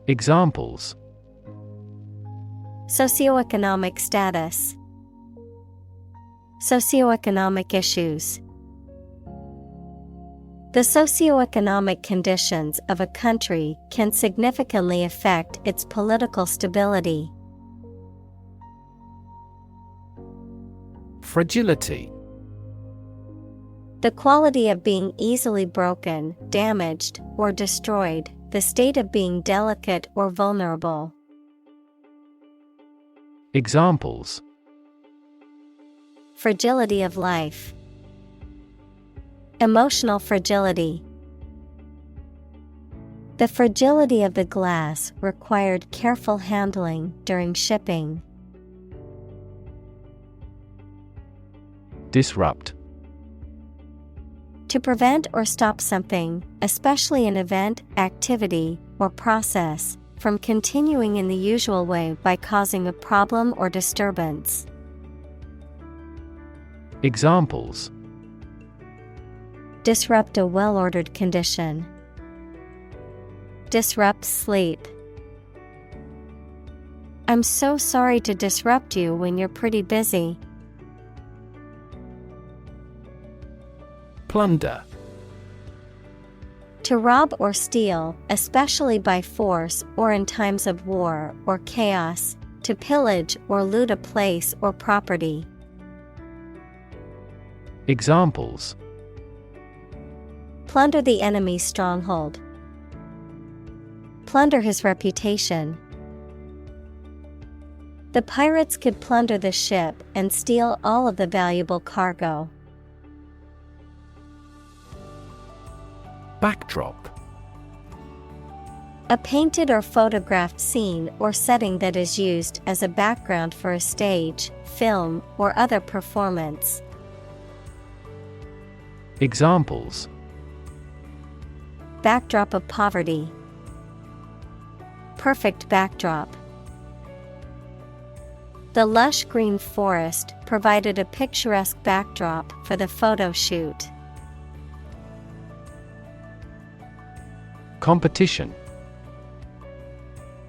Examples: Socioeconomic status. Socioeconomic issues. The socioeconomic conditions of a country can significantly affect its political stability. Fragility. The quality of being easily broken, damaged, or destroyed, the state of being delicate or vulnerable. Examples: Fragility of life. Emotional fragility. The fragility of the glass required careful handling during shipping. Disrupt. To prevent or stop something, especially an event, activity, or process, from continuing in the usual way by causing a problem or disturbance. Examples: Disrupt a well-ordered condition. Disrupt sleep. I'm so sorry to disrupt you when you're pretty busy. Plunder. To rob or steal, especially by force or in times of war or chaos, to pillage or loot a place or property. Examples: Plunder the enemy's stronghold. Plunder his reputation. The pirates could plunder the ship and steal all of the valuable cargo. Backdrop. A painted or photographed scene or setting that is used as a background for a stage, film, or other performance. Examples: Backdrop of poverty. Perfect backdrop. The lush green forest provided a picturesque backdrop for the photo shoot. Competition.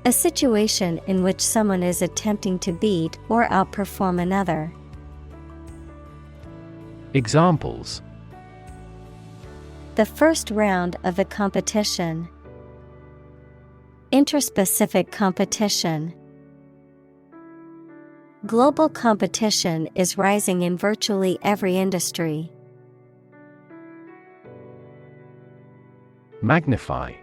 A situation in which someone is attempting to beat or outperform another. Examples: The first round of the competition. Interspecific competition. Global competition is rising in virtually every industry. Magnify.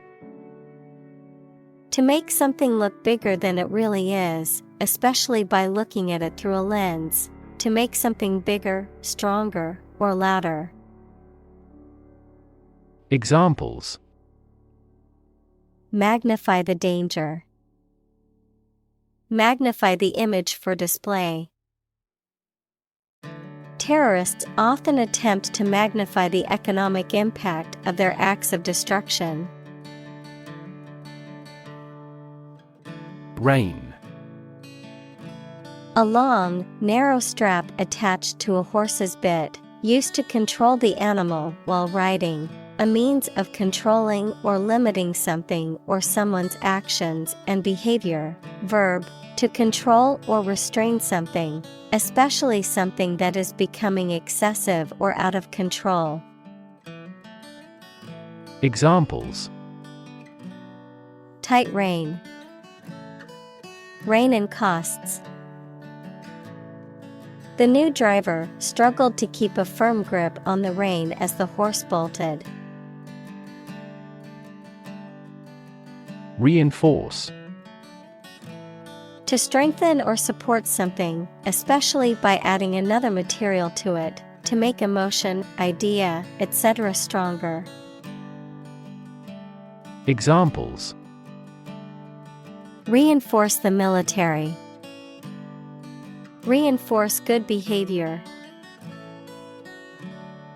To make something look bigger than it really is, especially by looking at it through a lens. To make something bigger, stronger, or louder. Examples: Magnify the danger. Magnify the image for display. Terrorists often attempt to magnify the economic impact of their acts of destruction. Rein. A long, narrow strap attached to a horse's bit, used to control the animal while riding, a means of controlling or limiting something or someone's actions and behavior. Verb, to control or restrain something, especially something that is becoming excessive or out of control. Examples: Tight rein. Rein in costs. The new driver struggled to keep a firm grip on the rein as the horse bolted. Reinforce. To strengthen or support something, especially by adding another material to it, to make emotion, idea, etc. stronger. Examples: Reinforce the military. Reinforce good behavior.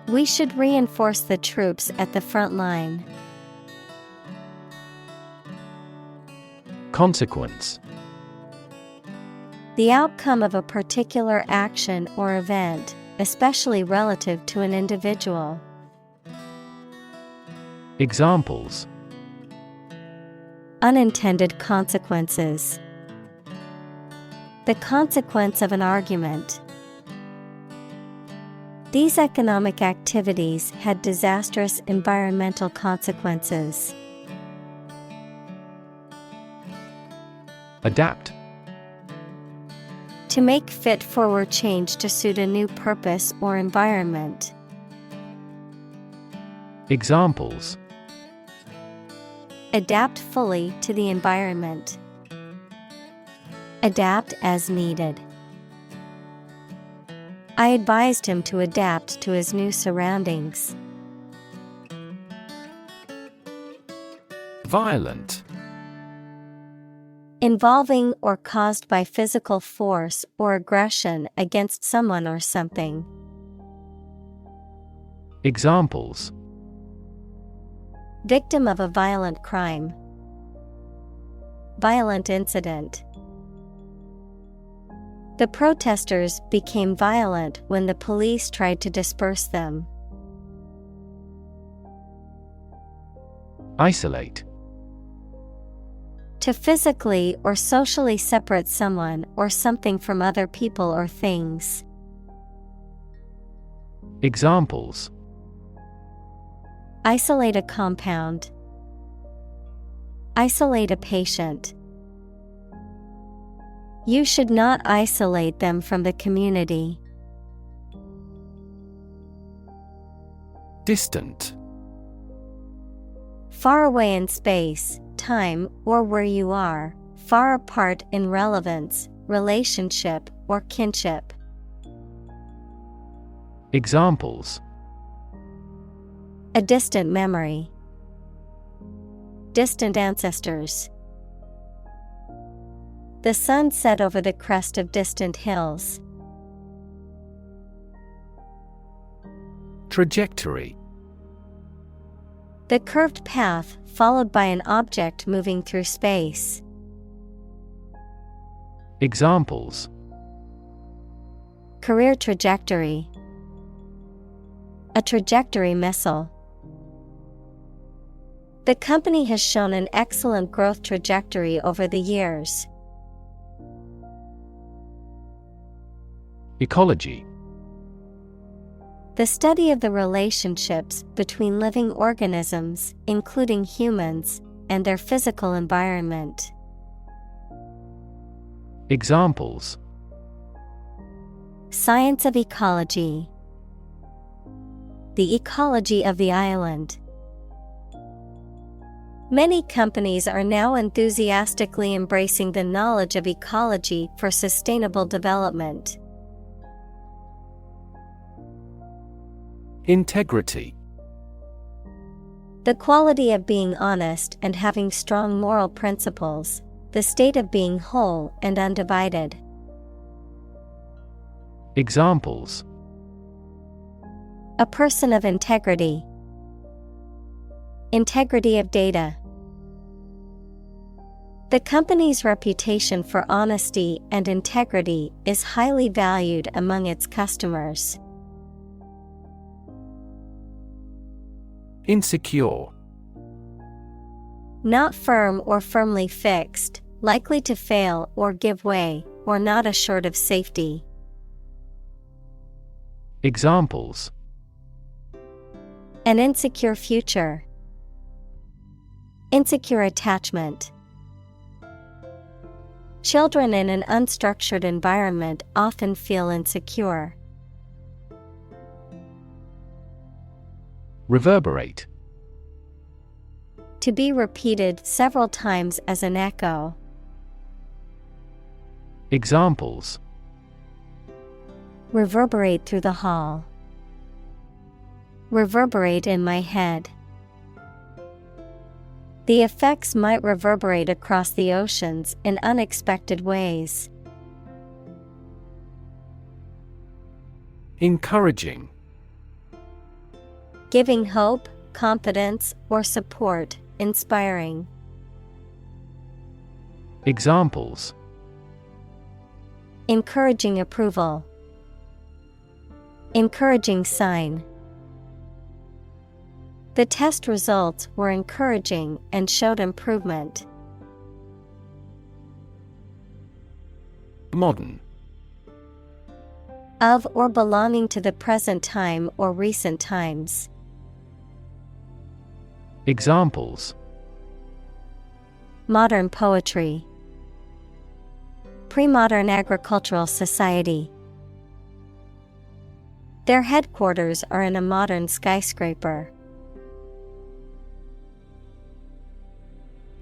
We should reinforce the troops at the front line. Consequence. The outcome of a particular action or event, especially relative to an individual. Examples: Unintended consequences. The consequence of an argument. These economic activities had disastrous environmental consequences. Adapt. To make fit forward change to suit a new purpose or environment. Examples: Adapt fully to the environment. Adapt as needed. I advised him to adapt to his new surroundings. Violent. Involving or caused by physical force or aggression against someone or something. Examples: Victim of a violent crime. Violent incident. The protesters became violent when the police tried to disperse them. Isolate. To physically or socially separate someone or something from other people or things. Examples: Isolate a compound. Isolate a patient. You should not isolate them from the community. Distant. Far away in space, time, or where you are, far apart in relevance, relationship, or kinship. Examples: A distant memory. Distant ancestors. The sun set over the crest of distant hills. Trajectory. The curved path followed by an object moving through space. Examples: Career trajectory. A trajectory missile. The company has shown an excellent growth trajectory over the years. Ecology. The study of the relationships between living organisms, including humans, and their physical environment. Examples: Science of ecology. The ecology of the island. Many companies are now enthusiastically embracing the knowledge of ecology for sustainable development. Integrity. The quality of being honest and having strong moral principles, the state of being whole and undivided. Examples: A person of integrity. Integrity of data. The company's reputation for honesty and integrity is highly valued among its customers. Insecure. Not firm or firmly fixed, likely to fail or give way, or not assured of safety. Examples: An insecure future. Insecure attachment. Children in an unstructured environment often feel insecure. Reverberate. To be repeated several times as an echo. Examples: Reverberate through the hall. Reverberate in my head. The effects might reverberate across the oceans in unexpected ways. Encouraging. Giving hope, confidence, or support, inspiring. Examples: Encouraging approval. Encouraging sign. The test results were encouraging and showed improvement. Modern. Of or belonging to the present time or recent times. Examples: Modern poetry. Pre-modern agricultural society. Their headquarters are in a modern skyscraper.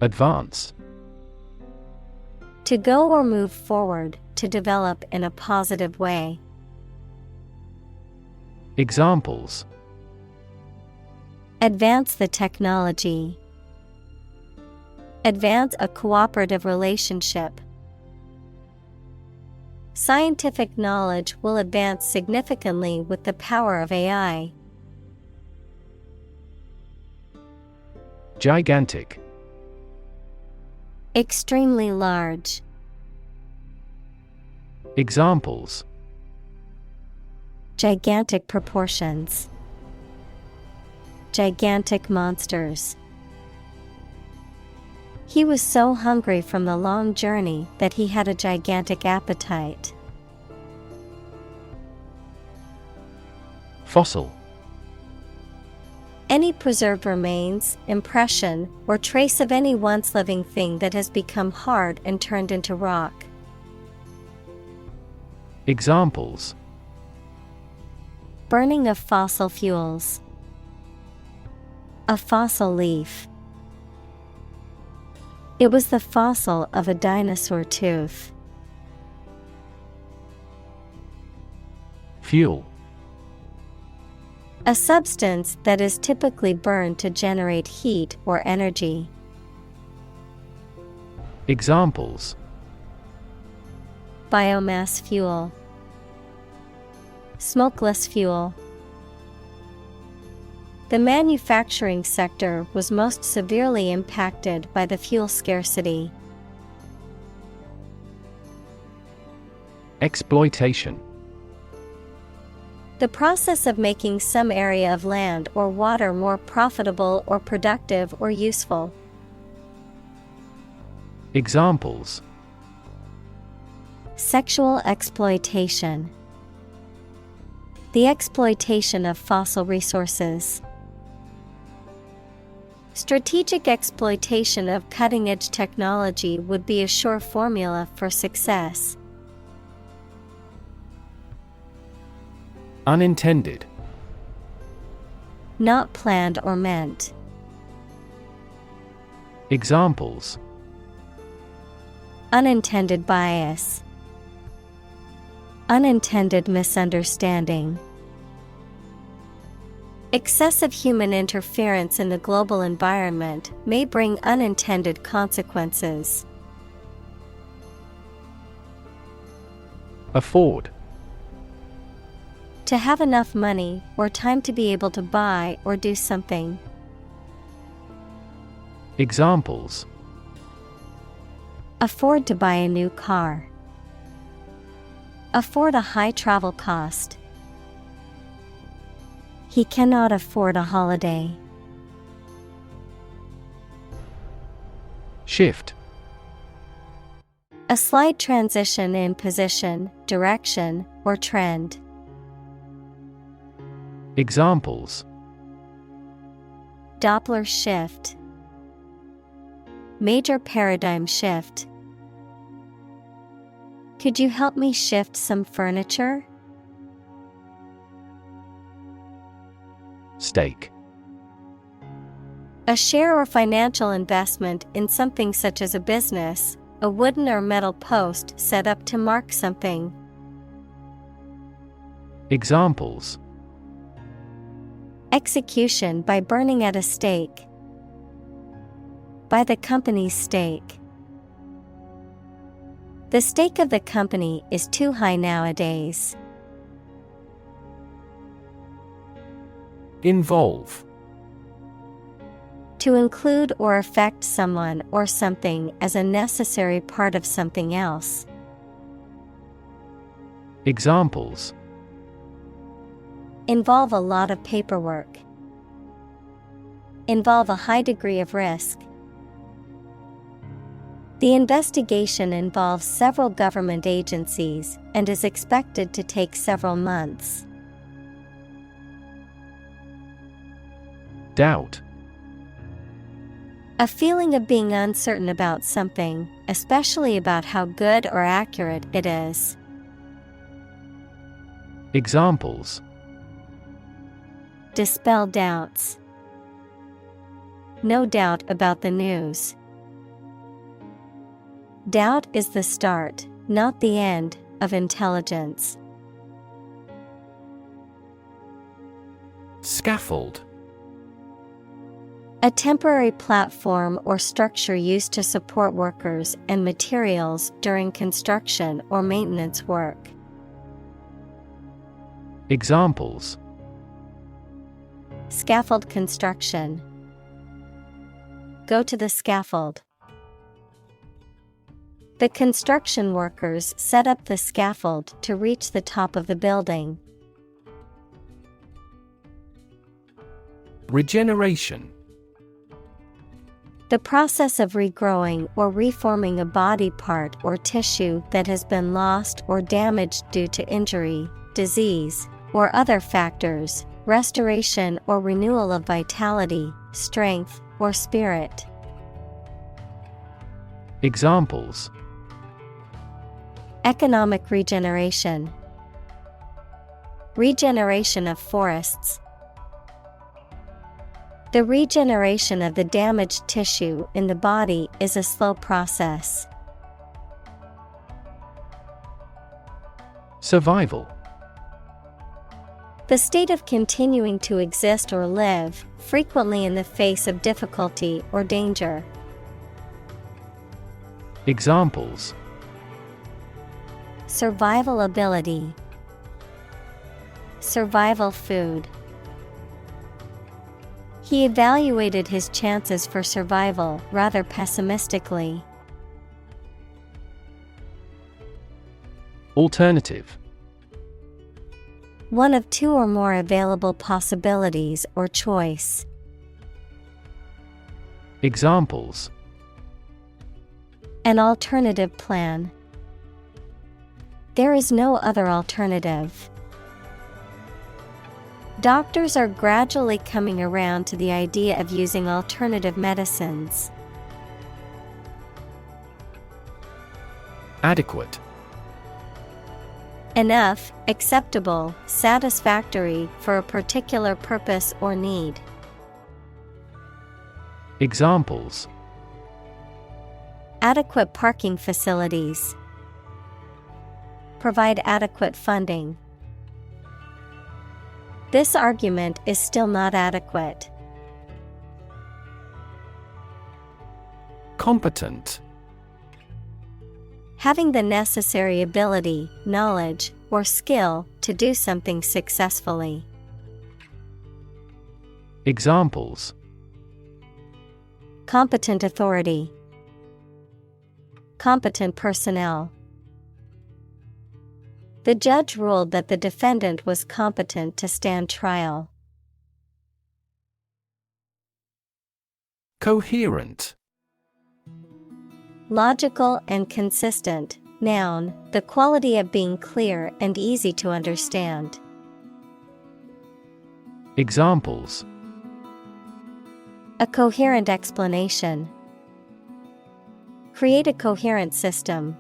Advance. To go or move forward, to develop in a positive way. Examples: Advance the technology. Advance a cooperative relationship. Scientific knowledge will advance significantly with the power of AI. Gigantic. Extremely large. Examples: Gigantic proportions. Gigantic monsters. He was so hungry from the long journey that he had a gigantic appetite. Fossil. Any preserved remains, impression, or trace of any once living thing that has become hard and turned into rock. Examples: Burning of fossil fuels. A fossil leaf. It was the fossil of a dinosaur tooth. Fuel. A substance that is typically burned to generate heat or energy. Examples: Biomass fuel. Smokeless fuel. The manufacturing sector was most severely impacted by the fuel scarcity. Exploitation. The process of making some area of land or water more profitable or productive or useful. Examples: Sexual exploitation. The exploitation of fossil resources. Strategic exploitation of cutting-edge technology would be a sure formula for success. Unintended. Not planned or meant. Examples: Unintended bias. Unintended misunderstanding. Excessive human interference in the global environment may bring unintended consequences. Afford. To have enough money or time to be able to buy or do something. Examples: Afford to buy a new car. Afford a high travel cost. He cannot afford a holiday. Shift. A slight transition in position, direction, or trend. Examples: Doppler shift. Major paradigm shift. Could you help me shift some furniture? Stake. A share or financial investment in something such as a business, a wooden or metal post set up to mark something. Examples: Execution by burning at a stake. By the company's stake. The stake of the company is too high nowadays. Involve. To include or affect someone or something as a necessary part of something else. Examples: Involve a lot of paperwork. Involve a high degree of risk. The investigation involves several government agencies and is expected to take several months. Doubt. A feeling of being uncertain about something, especially about how good or accurate it is. Examples: Dispel doubts. No doubt about the news. Doubt is the start, not the end, of intelligence. Scaffold. A temporary platform or structure used to support workers and materials during construction or maintenance work. Examples: Scaffold construction. Go to the scaffold. The construction workers set up the scaffold to reach the top of the building. Regeneration. The process of regrowing or reforming a body part or tissue that has been lost or damaged due to injury, disease, or other factors, restoration or renewal of vitality, strength, or spirit. Examples: Economic regeneration. Regeneration of forests. The regeneration of the damaged tissue in the body is a slow process. Survival. The state of continuing to exist or live, frequently in the face of difficulty or danger. Examples: Survival ability. Survival food. He evaluated his chances for survival rather pessimistically. Alternative. One of two or more available possibilities or choice. Examples: An alternative plan. There is no other alternative. Doctors are gradually coming around to the idea of using alternative medicines. Adequate. Enough, acceptable, satisfactory for a particular purpose or need. Examples: Adequate parking facilities. Provide adequate funding. This argument is still not adequate. Competent. Having the necessary ability, knowledge, or skill to do something successfully. Examples: Competent authority. Competent personnel. The judge ruled that the defendant was competent to stand trial. Coherent. Logical and consistent. Noun, the quality of being clear and easy to understand. Examples: A coherent explanation. Create a coherent system.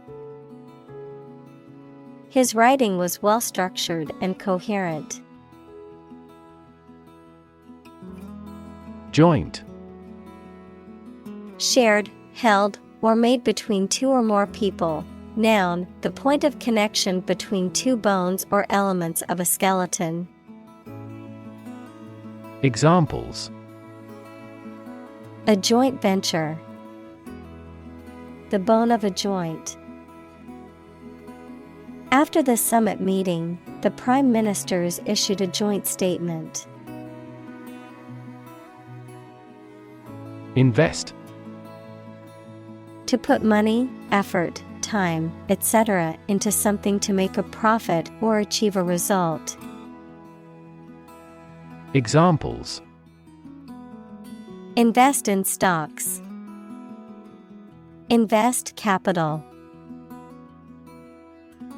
His writing was well structured and coherent. Joint. Shared, held, or made between two or more people. Noun, the point of connection between two bones or elements of a skeleton. Examples: A joint venture. The bone of a joint. After the summit meeting, the prime ministers issued a joint statement. Invest. To put money, effort, time, etc. into something to make a profit or achieve a result. Examples: Invest in stocks. Invest capital.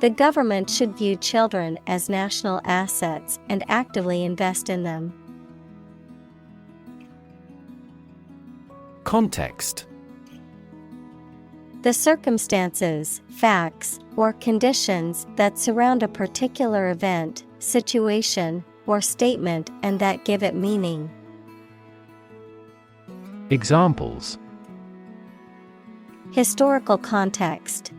The government should view children as national assets and actively invest in them. Context. The circumstances, facts, or conditions that surround a particular event, situation, or statement and that give it meaning. Examples: Historical context.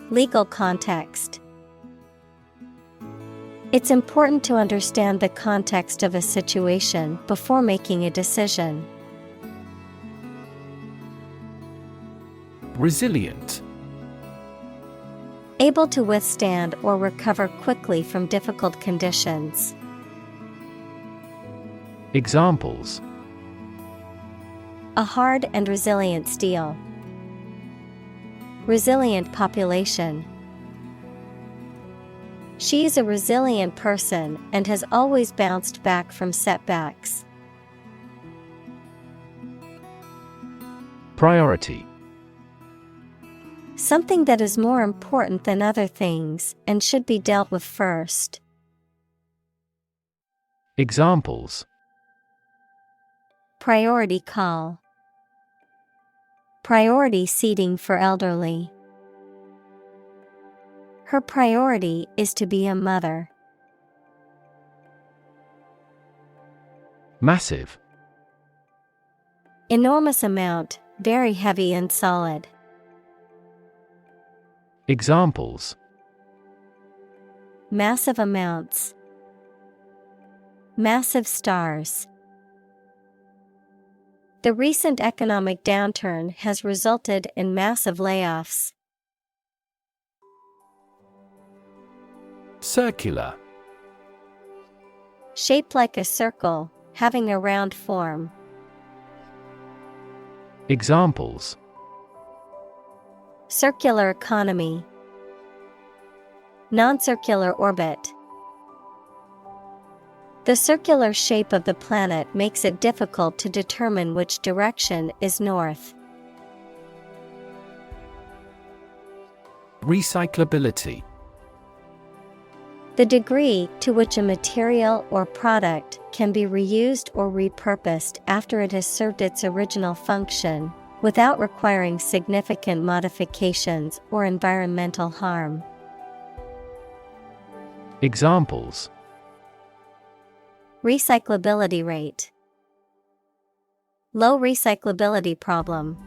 Legal context. It's important to understand the context of a situation before making a decision. Resilient. Able to withstand or recover quickly from difficult conditions. Examples: A hard and resilient steel. Resilient population. She is a resilient person and has always bounced back from setbacks. Priority. Something that is more important than other things and should be dealt with first. Examples: Priority call. Priority seating for elderly. Her priority is to be a mother. Massive. Enormous amount, very heavy and solid. Examples: Massive amounts. Massive stars. The recent economic downturn has resulted in massive layoffs. Circular. Shaped like a circle, having a round form. Examples: Circular economy. Non-circular orbit. The circular shape of the planet makes it difficult to determine which direction is north. Recyclability. The degree to which a material or product can be reused or repurposed after it has served its original function, without requiring significant modifications or environmental harm. Examples: Recyclability rate. Low recyclability problem.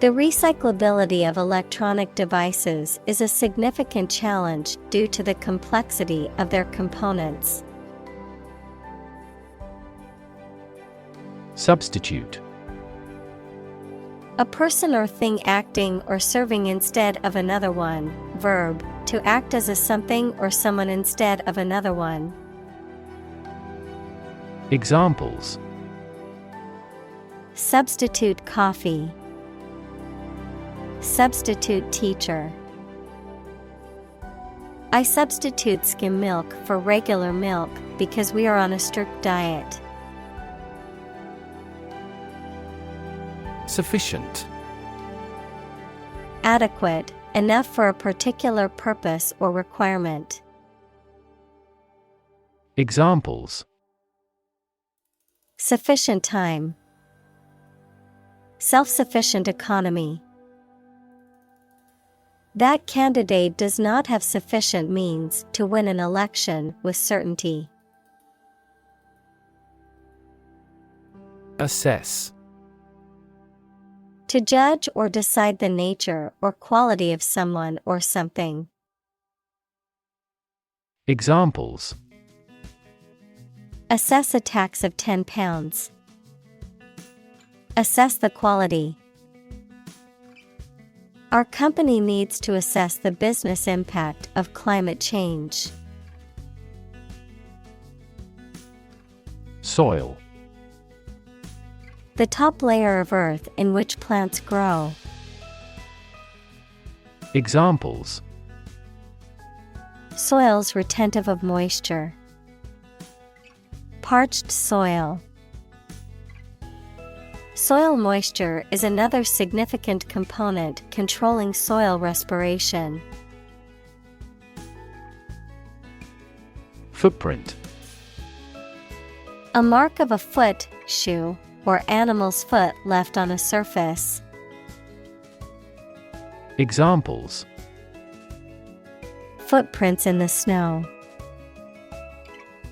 The recyclability of electronic devices is a significant challenge due to the complexity of their components. Substitute. A person or thing acting or serving instead of another one. Verb, to act as a something or someone instead of another one. Examples: Substitute coffee. Substitute teacher. I substitute skim milk for regular milk because we are on a strict diet. Sufficient. Adequate, enough for a particular purpose or requirement. Examples: Sufficient time. Self-sufficient economy. That candidate does not have sufficient means to win an election with certainty. Assess. To judge or decide the nature or quality of someone or something. Examples: Assess a tax of £10. Assess the quality. Our company needs to assess the business impact of climate change. Soil. The top layer of earth in which plants grow. Examples: Soils retentive of moisture. Parched soil. Soil moisture is another significant component controlling soil respiration. Footprint. A mark of a foot, shoe, or animal's foot left on a surface. Examples: Footprints in the snow.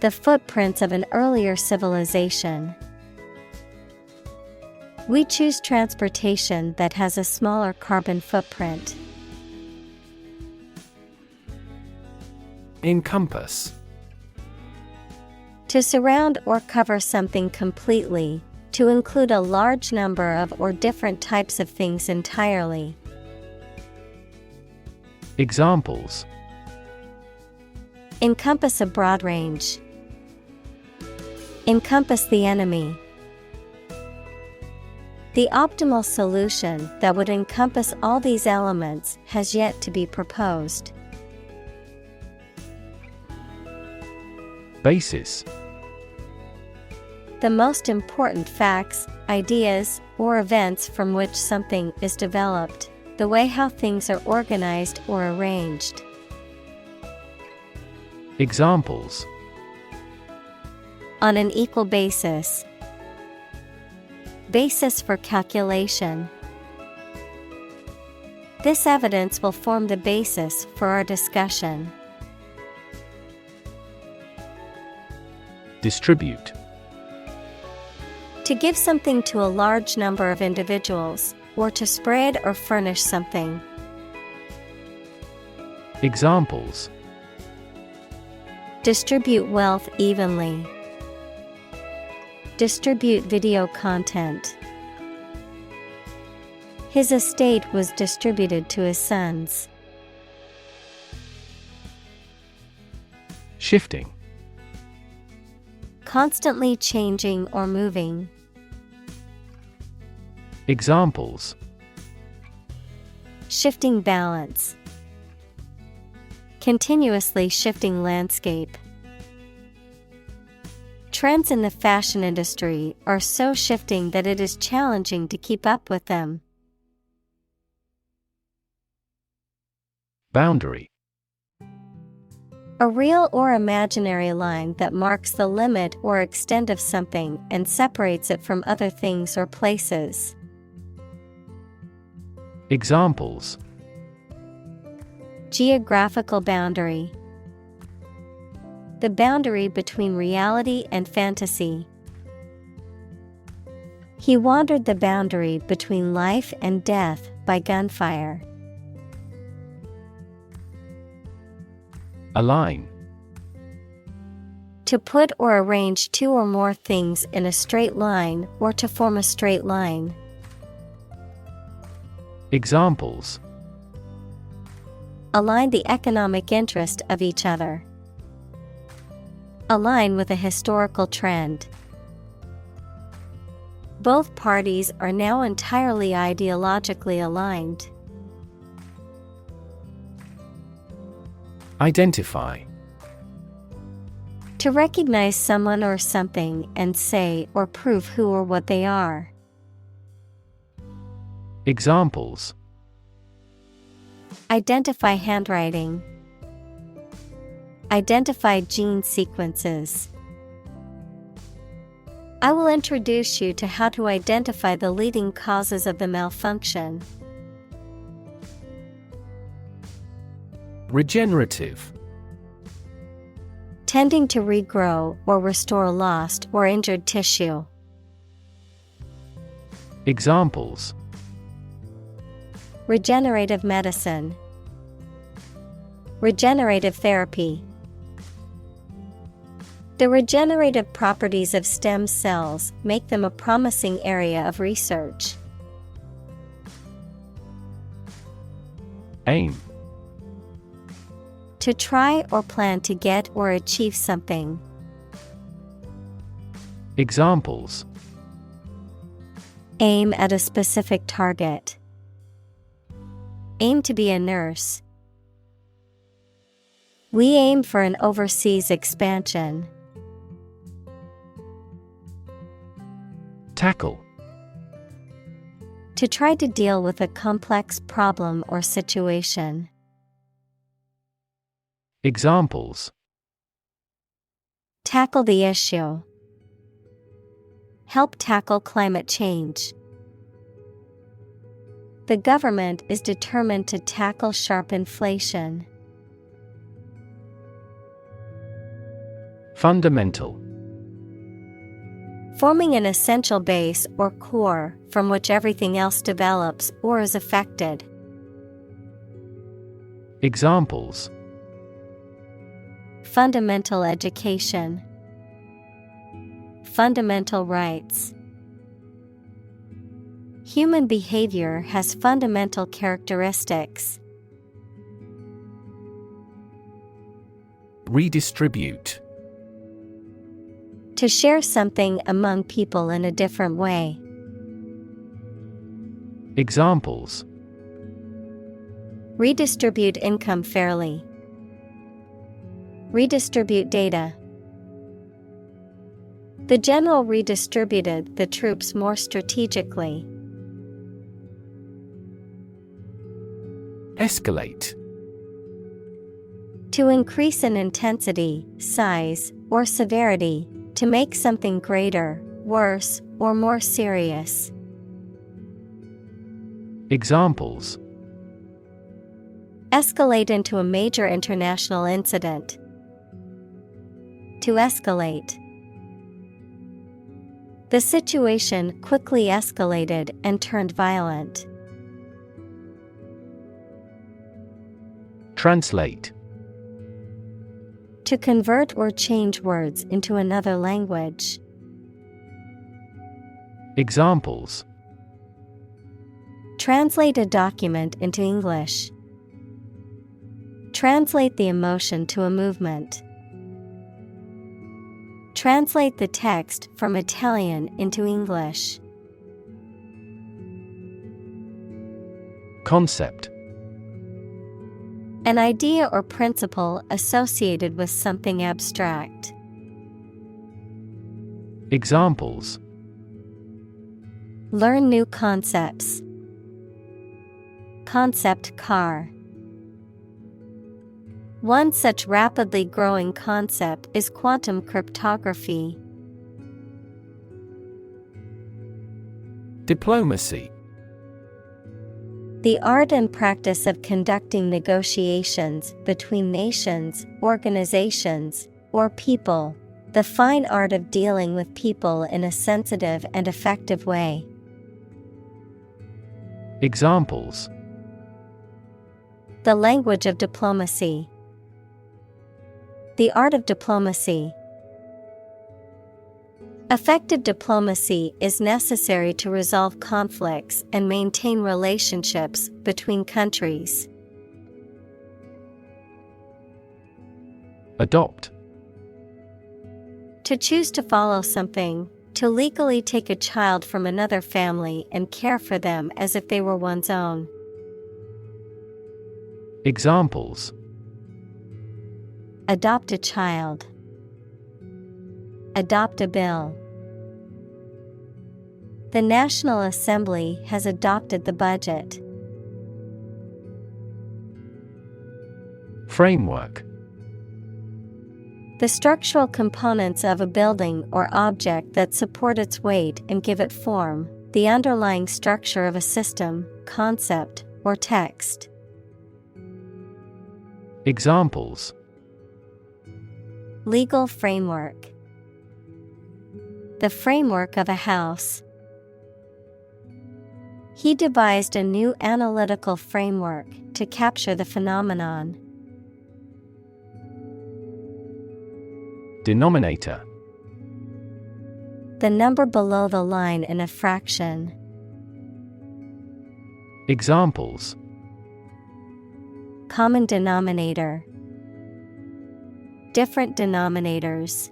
The footprints of an earlier civilization. We choose transportation that has a smaller carbon footprint. Encompass. To surround or cover something completely, to include a large number of or different types of things entirely. Examples: Encompass a broad range. Encompass the enemy. The optimal solution that would encompass all these elements has yet to be proposed. Basis. The most important facts, ideas, or events from which something is developed, the way how things are organized or arranged. Examples: On an equal basis. Basis for calculation. This evidence will form the basis for our discussion. Distribute. To give something to a large number of individuals, or to spread or furnish something. Examples: Distribute wealth evenly. Distribute video content. His estate was distributed to his sons. Shifting. Constantly changing or moving. Examples: Shifting balance. Continuously shifting landscape. Trends in the fashion industry are so shifting that it is challenging to keep up with them. Boundary. A real or imaginary line that marks the limit or extent of something and separates it from other things or places. Examples: Geographical boundary. The boundary between reality and fantasy. He wandered the boundary between life and death by gunfire. Align. To put or arrange two or more things in a straight line or to form a straight line. Examples: Align the economic interest of each other. Align with a historical trend. Both parties are now entirely ideologically aligned. Identify. To recognize someone or something and say or prove who or what they are. Examples: identify handwriting, identify gene sequences. I will introduce you to how to identify the leading causes of the malfunction. Regenerative. Tending to regrow or restore lost or injured tissue. Examples: regenerative medicine, regenerative therapy. The regenerative properties of stem cells make them a promising area of research. Aim. To try or plan to get or achieve something. Examples: aim at a specific target. Aim to be a nurse. We aim for an overseas expansion. Tackle. To try to deal with a complex problem or situation. Examples: tackle the issue. Help tackle climate change. The government is determined to tackle sharp inflation. Fundamental. Forming an essential base or core from which everything else develops or is affected. Examples: fundamental education. Fundamental rights. Human behavior has fundamental characteristics. Redistribute. To share something among people in a different way. Examples: redistribute income fairly. Redistribute data. The general redistributed the troops more strategically. Escalate. To increase in intensity, size, or severity, to make something greater, worse, or more serious. Examples: escalate into a major international incident. To escalate. The situation quickly escalated and turned violent. Translate. To convert or change words into another language. Examples: translate a document into English. Translate the emotion to a movement. Translate the text from Italian into English. Concept. An idea or principle associated with something abstract. Examples: learn new concepts. Concept car. One such rapidly growing concept is quantum cryptography. Diplomacy. The art and practice of conducting negotiations between nations, organizations, or people. The fine art of dealing with people in a sensitive and effective way. Examples: the language of diplomacy. The art of diplomacy. Effective diplomacy is necessary to resolve conflicts and maintain relationships between countries. Adopt. To choose to follow something, to legally take a child from another family and care for them as if they were one's own. Examples: adopt a child. Adopt a bill. The National Assembly has adopted the budget. Framework. The structural components of a building or object that support its weight and give it form, the underlying structure of a system, concept, or text. Examples: Legal framework. The framework of a house. He devised a new analytical framework to capture the phenomenon. Denominator. The number below the line in a fraction. Examples: Common denominator. Different denominators.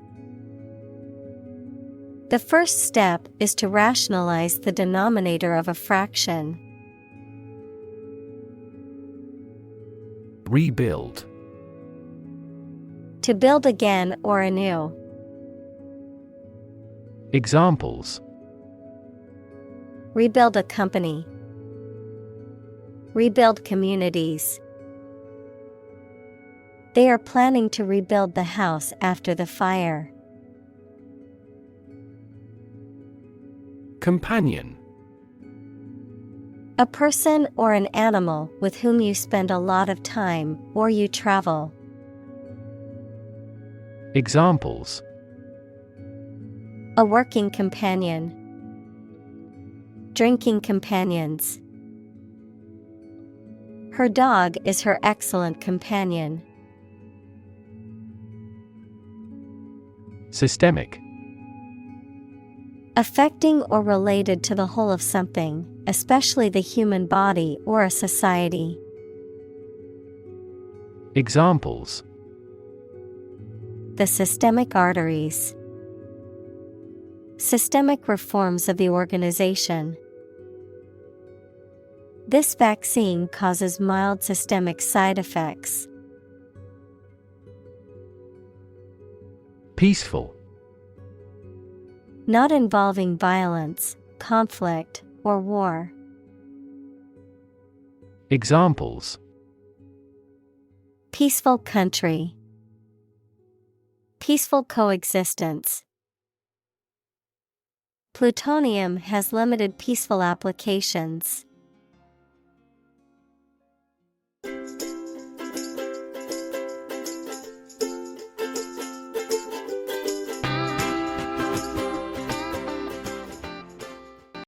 The first step is to rationalize the denominator of a fraction. Rebuild. To build again or anew. Examples: Rebuild a company. Rebuild communities. They are planning to rebuild the house after the fire. Companion. A person or an animal with whom you spend a lot of time or you travel. Examples: A working companion. Drinking companions. Her dog is her excellent companion. Systemic. Affecting or related to the whole of something, especially the human body or a society. Examples: The systemic arteries. Systemic reforms of the organization. This vaccine causes mild systemic side effects. Peaceful. Not involving violence, conflict, or war. Examples: Peaceful country. Peaceful coexistence. Plutonium has limited peaceful applications.